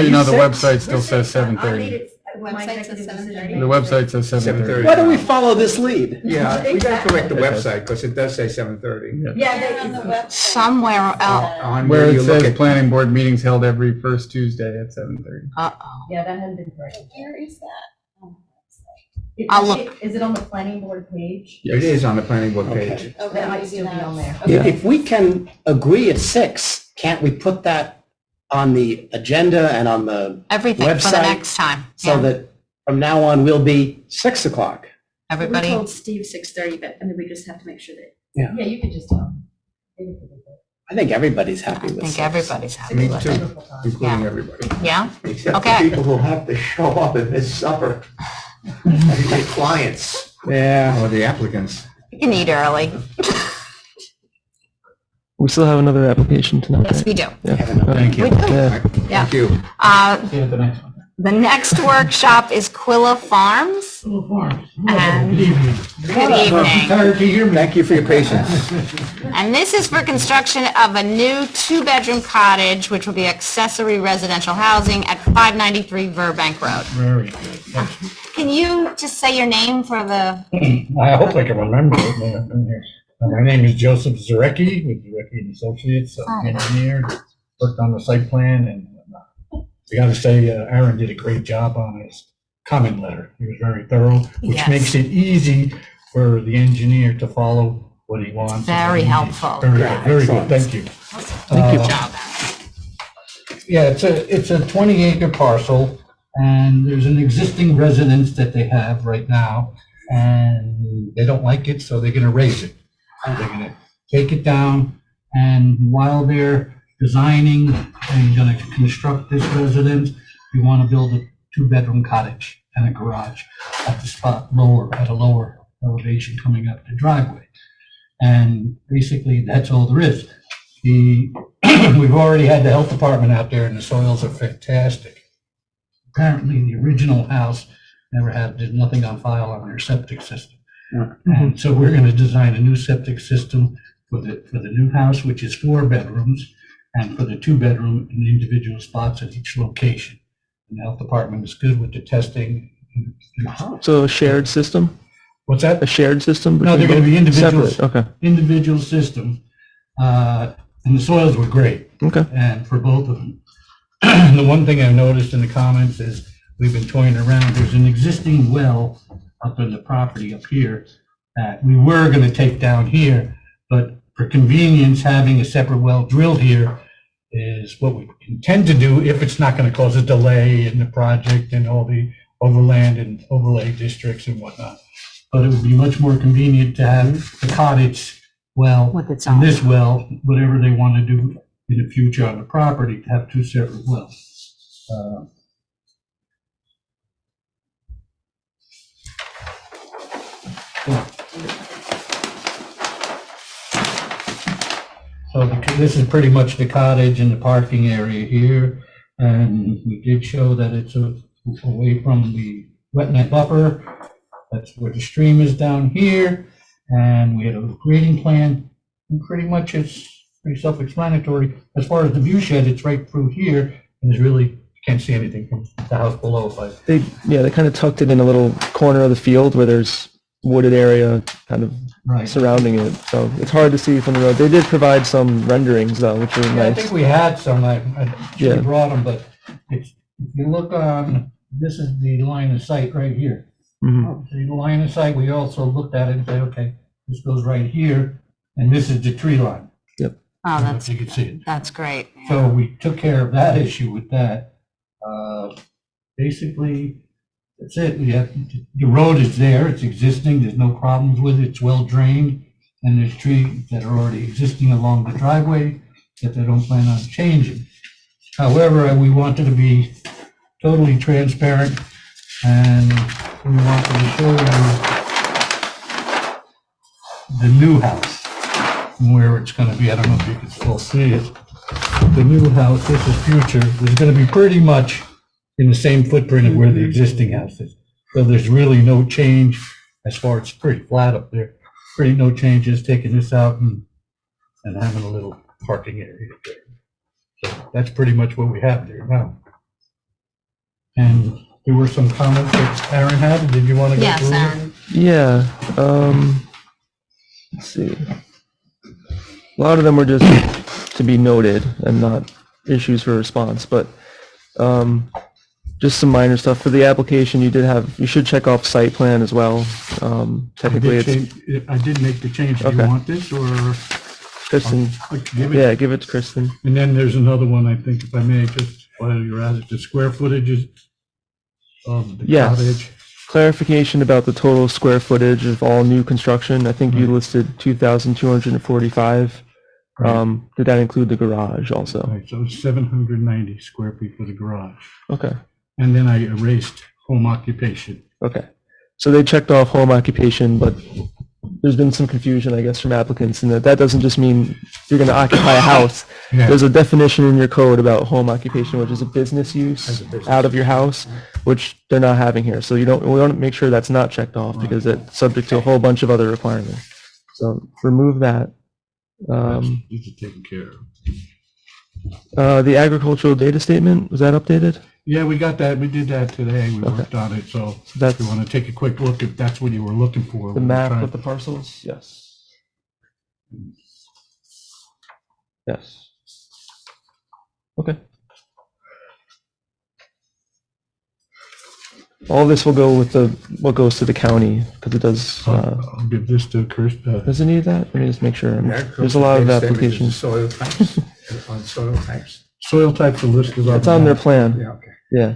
Are know, you the six? website still says I'll 7:30. meet at Website says 7:30. The website says 7:30. Why don't we follow this lead? Yeah, we gotta correct the website, because it does say 7:30. Somewhere else. On Where you it look says at- planning board meetings held every first Tuesday at 7:30. Uh-oh. Yeah, that hasn't been corrected. Where is that? I'll look. Is it on the planning board page? It is on the planning board page. Okay, That might maybe still be not. on there. If we can agree at 6, can't we put that on the agenda and on the Everything for the website, next time. so Yeah. that from now on we'll be 6 o'clock? Everybody, We told Steve 6:30, but I mean, we just have to make sure that. Yeah, you could just tell. I think everybody's I happy with think 6. everybody's happy Me with too, it. including everybody. Yeah? Except Okay. the people who have to show up and miss supper. The clients. Yeah. Or the applicants. You can eat early. We still have another application tonight. Yes, right? we do. Yeah. Thank you. We do. Yeah. Yeah. Thank you. See you at the next one. The next workshop is Quilla Farms. And good evening. Thank you for your patience. And this is for construction of a new 2-bedroom cottage, which will be accessory residential housing at 593 Burbank Road. Very good. Can you just say your name for the, I hope I can remember it. Man, I've been here. My name is Joseph Zarecki with Zarecki and Associates, I'm an engineer, worked on the site plan, and I gotta say, Aaron did a great job on his comment letter. He was very thorough, which Yes. makes it easy for the engineer to follow what he wants. and Very what he needs. helpful. Very Yeah, good, very good, excellent. thank you. good job? Yeah, it's a 20-acre parcel, and there's an existing residence that they have right now, and they don't like it, so they're gonna raise it. They're gonna take it down, and while they're designing and gonna construct this residence, we wanna build a 2-bedroom cottage and a garage at the spot at a lower elevation coming up the driveway. And basically, that's all there is. We've already had the health department out there, and the soils are fantastic. Apparently, the original house there's nothing on file on their septic system. And so we're gonna design a new septic system for the new house, which is 4 bedrooms, and for the 2-bedroom in individual spots at each location. And the health department is good with the testing. So a shared system? What's that? A shared system? No, they're between gonna be both? individual. Separate, okay. Individual system. And the soils were great. Okay. And for both of them. The one thing I've noticed in the comments is we've been toying around, there's an existing well up in the property up here that we were gonna take down here, but for convenience, having a separate well drilled here is what we intend to do if it's not gonna cause a delay in the project and all the overland and overlay districts and whatnot. But it would be much more convenient to have the cottage well With its and own. this well, whatever they want to do in the future on the property, to have 2 separate wells. So this is pretty much the cottage and the parking area here, and we did show that it's away from the wetland buffer. That's where the stream is down here, and we had a grading plan, and pretty much it's pretty self-explanatory. As far as the view shed, it's right through here, and there's really, you can't see anything from the house below. They kind of tucked it in a little corner of the field where there's wooded area kind of Right. surrounding it. So it's hard to see from the road. They did provide some renderings though, which are Yeah, I nice. think we had some, I should Yeah. have brought them, but if you look on, this is the line of sight right here. Mhm. So the line of sight, we also looked at it and said, okay, this goes right here, and this is the tree line. Yep. Oh, I don't know if you can see it. that's great. So we took care of that issue with that. Basically, that's it. The road is there, it's existing, there's no problems with it, it's well drained, and there's trees that are already existing along the driveway that they don't plan on changing. However, we wanted to be totally transparent, and we wanted to show you the new house, and where it's gonna be. I don't know if you can still see it. The new house, this is future, is gonna be pretty much in the same footprint of where the existing house is. So there's really no change as far as it's pretty flat up there. Pretty no changes, taking this out and having a little parking area there. So that's pretty much what we have there now. And There were some comments that Aaron had. Did you want to go Yes, through them? Aaron. Yeah, let's see. A lot of them were just to be noted and not issues for response, but just some minor stuff. For the application, you should check off site plan as well. Technically, I did make the change. Do you Okay. want this or? Kristen, Give it. yeah, give it to Kristen. And then there's another one, I think, if I may, just while you're at it, the square footages of the Yes. cottage. Clarification about the total square footage of all new construction. I think you listed 2,245. Did that include the garage also? Right, so it's 790 square feet for the garage. Okay. And then I erased home occupation. Okay. So they checked off home occupation, but there's been some confusion, I guess, from applicants, and that doesn't just mean you're going to occupy a house. Yeah. There's a definition in your code about home occupation, which is a business use out of your house, which they're not having here. So we want to make sure that's not checked off because it's subject to a whole bunch of other requirements. So remove that. These are taken care of. The agricultural data statement, was that updated? Yeah, we got that. We did that today. We worked on it. So if you want to take a quick look, if that's what you were looking for. The map with the parcels? Yes. Yes. Okay. All this will go with what goes to the county, because it does, I'll give this to Chris. does it need that? Let me just make sure. There's a lot of applications. Soil types, on soil types. Soil types are listed. It's on their plan. Yeah, okay. Yeah.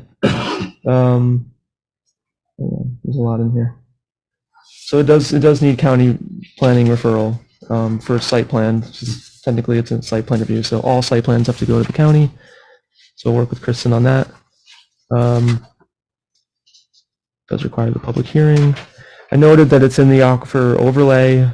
There's a lot in here. So it does need county planning referral for site plan. Technically, it's a site plan review, so all site plans have to go to the county. So we'll work with Kristen on that. Does require the public hearing. I noted that it's in the aquifer overlay.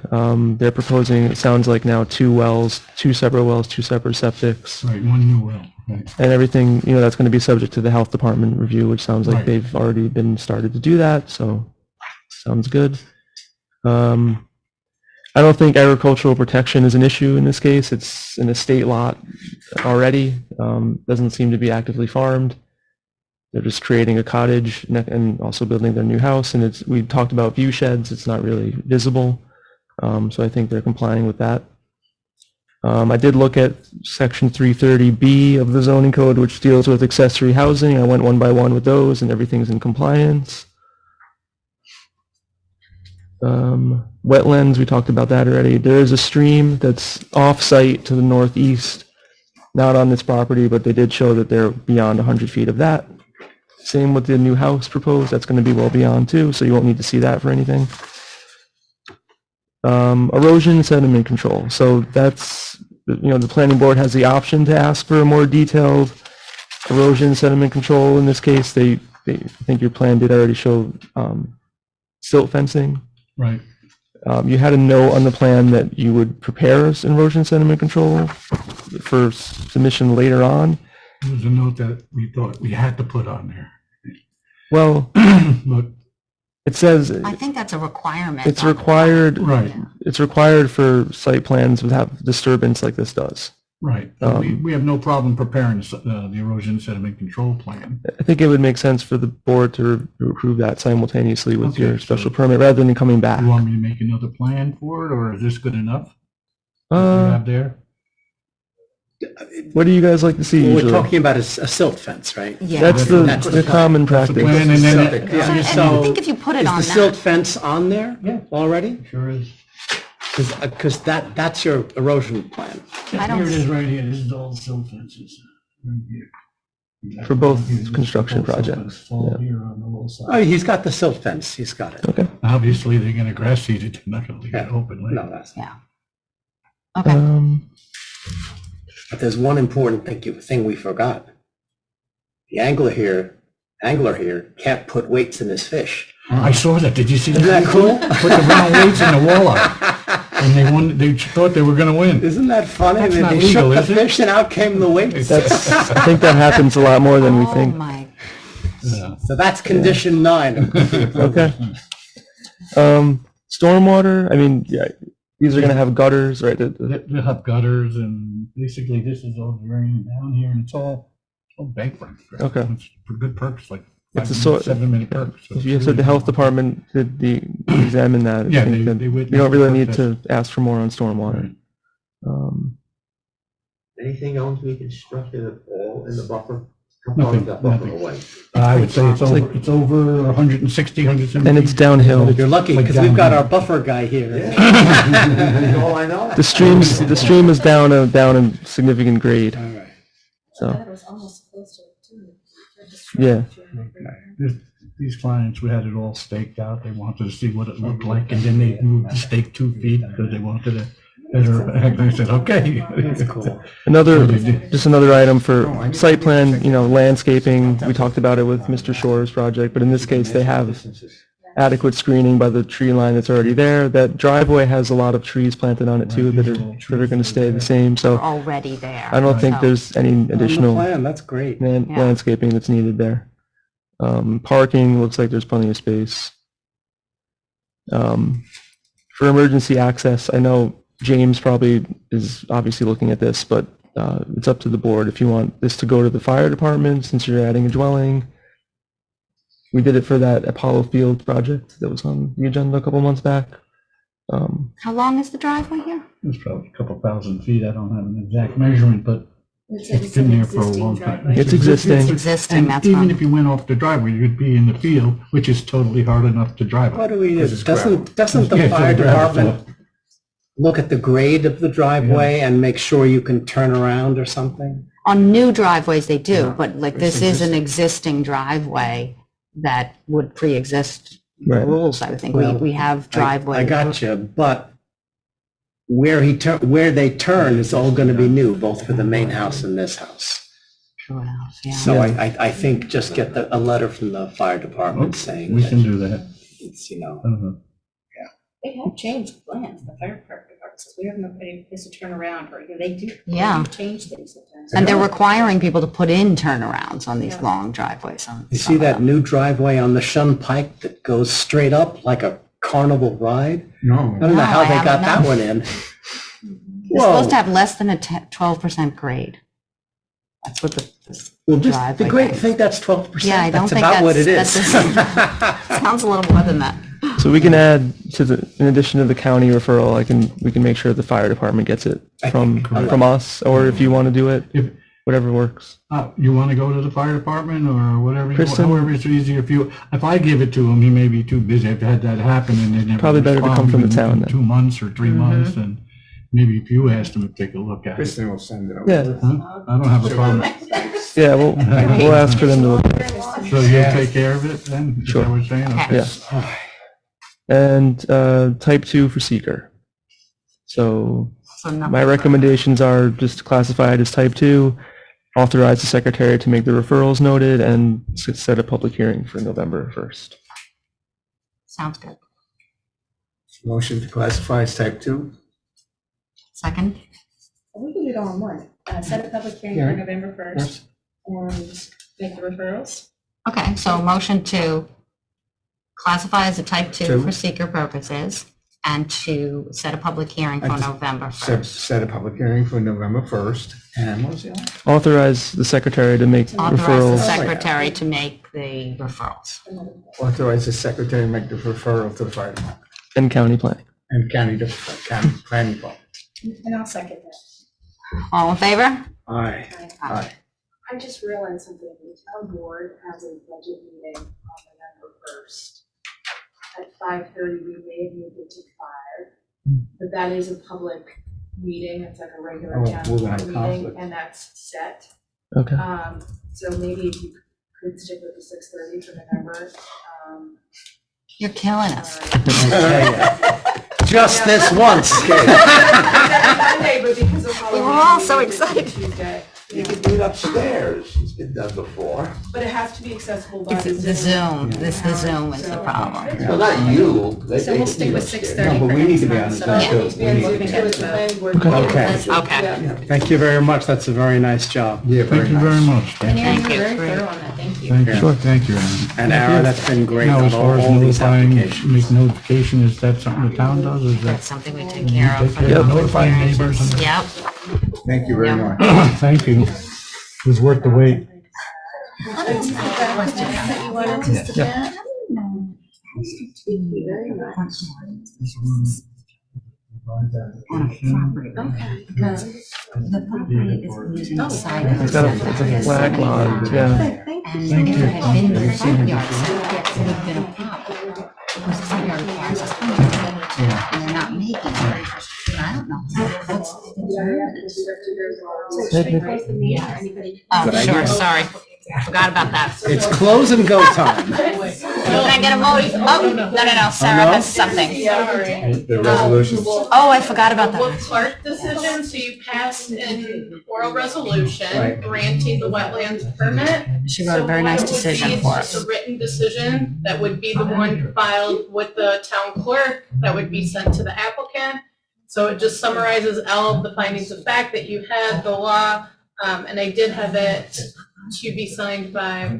They're proposing, it sounds like now 2 wells, 2 separate wells, 2 separate septics. Right, one new well. Right. And everything, that's going to be subject to the health department review, which sounds like they've already been started to do that. So sounds good. I don't think agricultural protection is an issue in this case. It's an estate lot already. Doesn't seem to be actively farmed. They're just creating a cottage and also building their new house. And we talked about view sheds. It's not really visible. So I think they're complying with that. I did look at section 330B of the zoning code, which deals with accessory housing. I went one by one with those and everything's in compliance. Wetlands, we talked about that already. There is a stream that's off-site to the northeast, not on this property, but they did show that they're beyond 100 feet of that. Same with the new house proposed, that's going to be well beyond too, so you won't need to see that for anything. Erosion sediment control. So that's, the planning board has the option to ask for a more detailed erosion sediment control. In this case, they I think your plan did already show silt fencing. Right. You had a note on the plan that you would prepare an erosion sediment control for submission later on. There was a note that we thought we had to put on there. Well, But it says I think that's a requirement. it's required. Right. It's required for site plans that have disturbance like this does. Right. We have no problem preparing the erosion sediment control plan. I think it would make sense for the board to approve that simultaneously with Okay, your special permit rather than coming back. You want me to make another plan for it, or is this good enough? What you have there? What do you guys like to see Well, usually? we're talking about a silt fence, right? Yeah. That's the common practice. plan, and then Yeah. So, and I think if you put it on Is the silt that, fence on there already? Sure is. Because that's your erosion plan. I don't Here it is right here. This is all the silt fences. Right here. For both construction projects, All yeah. here on the little side. Oh, he's got the silt fence, he's got it. Okay. Obviously, they're gonna grass seed it. They're not gonna leave it Yeah. open. Like. No, that's not. yeah. Okay. But there's one important thing we forgot. The angler here can't put weights in his fish. I saw that. Did you see that? Isn't that cool? Put the round weights in the walleye, and they thought they were gonna win. Isn't that funny? That's And not they legal, shook is the it? fish and out came the weights. I think that happens a lot more than we Oh think. my. Yeah. So that's condition 9. Okay. Stormwater, I mean, yeah, these are going to have gutters, right? They have gutters, and basically this is all draining down here, and it's all bank run. Okay. It's for good purpose, like It's a sort, 7-minute perk. So if you said the health department did examine that, I Yeah, think that they would. we don't really need to ask for more on stormwater. Anything else we constructed at all in the buffer? How far Nothing, is that buffer nothing. away? I would say it's It's over, like- it's over 160, 170. And it's downhill. You're lucky, because we've got our buffer guy here. That's all I know. The stream is down a significant grade. So, That was almost close to. yeah. These clients, we had it all staked out. They wanted to see what it looked like, and then they moved the stake 2 feet because they wanted a better, and I said, okay. That's cool. Just another item for site plan, landscaping. We talked about it with Mr. Shore's project, but in this case, they have adequate screening by the tree line that's already there. That driveway has a lot of trees planted on it too that are going to stay the same. So Already there. I don't think So- there's any On the additional plan, that's great. Yeah. landscaping that's needed there. Parking looks like there's plenty of space. For emergency access, I know James probably is obviously looking at this, but it's up to the board if you want this to go to the fire department since you're adding a dwelling. We did it for that Apollo Field project that was on the agenda a couple months back. How long is the driveway here? It's probably a couple thousand feet. I don't have an exact measurement, but it's been there for a long time. It's existing. It's existing, And that's even fine. if you went off the driveway, you'd be in the field, which is totally hard enough to drive on. What do we do? Because it's gravel. Doesn't the Yeah, it's fire all gravel, department look at the grade of the driveway and make sure you can turn around or something? On new driveways, they do, Yeah. but like this is an existing driveway that would pre-exist the Right. rules, I would think. Well, We have driveway. I got you, but where they turn is all going to be new, both for the main house and this house. True house, yeah. So I think just get a letter from the fire department saying We that can do that. it's, They have changed plans, the fire department says we have no place to turn around, or they do. Yeah. They change things sometimes. And they're requiring people to put in turnarounds on these long driveways. You see that new driveway on the Shun Pike that goes straight up like a carnival ride? No. I don't know No, how I they got haven't that known. one in. You're supposed to have less than a 12% grade. That's what Well, just driveway the great thing. think that's 12%. Yeah, I don't That's think about what it that's- is. that sounds a little more than that. So we can add in addition to the county referral, we can make sure the fire department gets it from us, or if you want to do it, whatever works. You want to go to the fire department or whatever, Kristen? however it's easier for you. If I give it to him, he may be too busy. I've had that happen and they never Probably better to come respond from the within town then. 2 months or 3 months, and maybe if you asked him to take a look at it. Kristen will send it over. Yeah, Huh? I don't have a problem. yeah, we'll ask for them to look at it. So you'll take care of it then? Is Sure. that what you're saying? Okay. Yeah. And type 2 for seeker. So So no- my recommendations are just classify it as type 2, authorize the secretary to make the referrals noted, and set a public hearing for November 1st. Sounds good. Motion to classify as type 2? Second? We can do it all in one. Set a public hearing for November 1st and make the referrals. Okay, so motion to classify as a type 2 Two. for seeker purposes and to set a public hearing for And to November 1st. Set a public hearing for November 1st. And what was the other? Authorize the secretary to make Authorize the referrals. secretary to make the referrals. Authorize the secretary to make the referral to the fire department And county planning. and county planning department. And I'll second that. All in favor? Aye. Aye. I just realized something, the town board has a budget meeting on November 1st. At 5:30, we may have moved it to 5, but that is a public meeting, it's like a regular Oh, town we're gonna board have meeting, conflict. and that's set. Okay. So maybe if you could stick with the 6:30 for November. You're killing us. Just this once. Monday, but because of We were Halloween, all so we moved it to excited. Tuesday. You can do it upstairs. It's been done before. But it has to be accessible by It's the Zoom, the Zoom is the problem. Well, not you. So we'll stick with 6:30 No, but for we need next to be on month. the So Zoom that too. needs to be moving to the planning board. Okay. Okay. Thank you very much. That's a very nice job. Yeah, Thank you very much. And Aaron, Thank you're you. very thorough on that, thank you. Thank you. Sure. Thank you, Aaron. And Ara, that's been great Now, with as far as all these notifying, applications. make notification, is that something the town does, or is that? That's something we take care of. Take care of notifying neighbors and- Yep. Thank you very Yeah. much. Thank you. It was worth the wait. That you wanted to submit? Thank you very much. Okay. Because the property is using the side of It's the a flag lot, yeah. And there had been the front yard setbacks that have been a problem. Because the front yard requires a front yard, and they're not making it. I don't know. That's Oh, sure, sorry. Forgot about that. It's close and go time. Can I get a motion? Oh, no, Sarah has something. The resolution. Oh, I forgot about Well, that. Clark decision, so you passed an oral resolution granting the wetlands permit. She wrote a very nice decision for us. It's a written decision that would be the one filed with the town clerk that would be sent to the applicant. So it just summarizes all of the findings of fact that you had, the law, and I did have it to be signed by,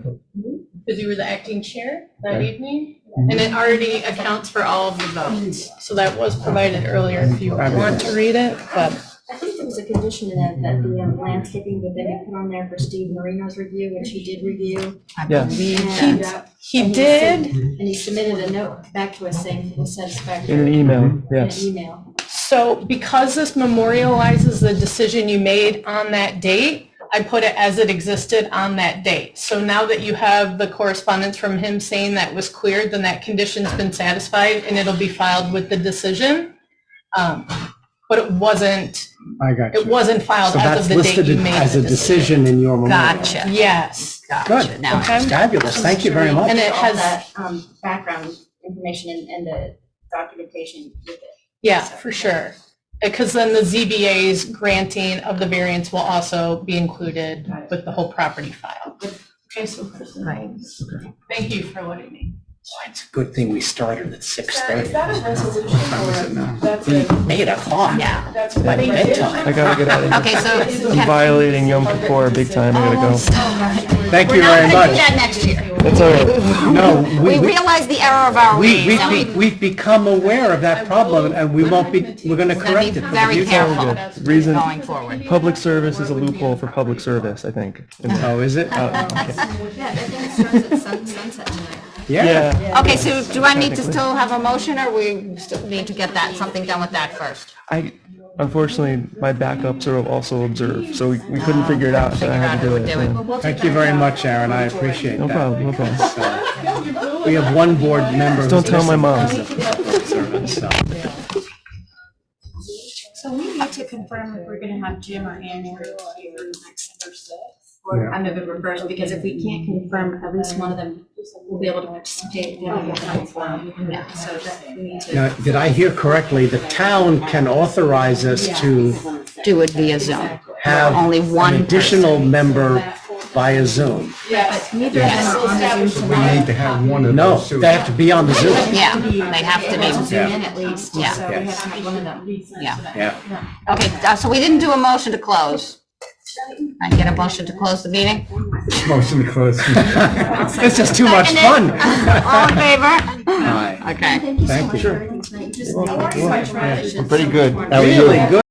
because you were the acting chair that evening. And it already accounts for all of the votes. So that was provided earlier if you want to read it, but. I think there was a condition in that the landscaping would then be put on there for Steve Marino's review, which he did review. I Yeah. believe And, that. He did. And he submitted a note back to us saying it was satisfactory. In an email, In an yes. email. So because this memorializes the decision you made on that date, I put it as it existed on that date. So now that you have the correspondence from him saying that was cleared, then that condition's been satisfied and it'll be filed with the decision. But it wasn't, I got you. it wasn't filed So as that's of the date listed you made as a the decision in your memorial. Gotcha. Yes. Good. Now, Okay. Fabulous. Thank you very much. And it All has, that background information and the documentation with it. yeah, for sure. Because then the ZBA's granting of the variance will also be included with the whole property file. Okay, so thank you for letting me. It's a good thing we started at 6:30. Is that a resolution or that's a? 8 o'clock. Yeah. That's By what bedtime. I gotta get out of here. Okay, so. I'm violating Yom Kippur big time, I gotta go. Thank We're you not very gonna do much. that next year. That's all right. No, We realize the error of our ways. and we- we've become aware of that problem and we won't be, we're going to Gotta correct be it. for the very future. careful Reason, going forward. public service is a loophole for public service, I think. Oh, is it? Yeah, I think it starts at sunset tonight. Yeah. Okay, so do I need to still have a motion, or we still need to get that, something done with that first? Unfortunately, my backups are also observed, so we couldn't figure it out, so I had to do it. Yeah. Thank you very much, Aaron. I appreciate No that. problem, no problem. We have one board member. Just don't who's tell my missing mom. because of public service, so. So we need to confirm if we're gonna have Jim or Andrew here next Thursday, or under the reverse, because if we can't confirm at least one of them will be able to participate. Yeah, so that we need to. Now, did I hear correctly? The town can authorize us to Do it via Zoom. have Only one an additional member via Zoom. But neither of them are on the Zoom We tonight. need to have one of No, those. two. they have to be on the Zoom. Yeah, they have to be, Zoom in at least, so we Yeah. have to have one of them. yeah. Yeah. Okay, so we didn't do a motion to close. I get a motion to close the meeting? Motion to close. It's just too much fun. All in favor? Aye. Okay. Thank you so Thank much you. for everything tonight. Just thank you so much. Pretty good. Really good.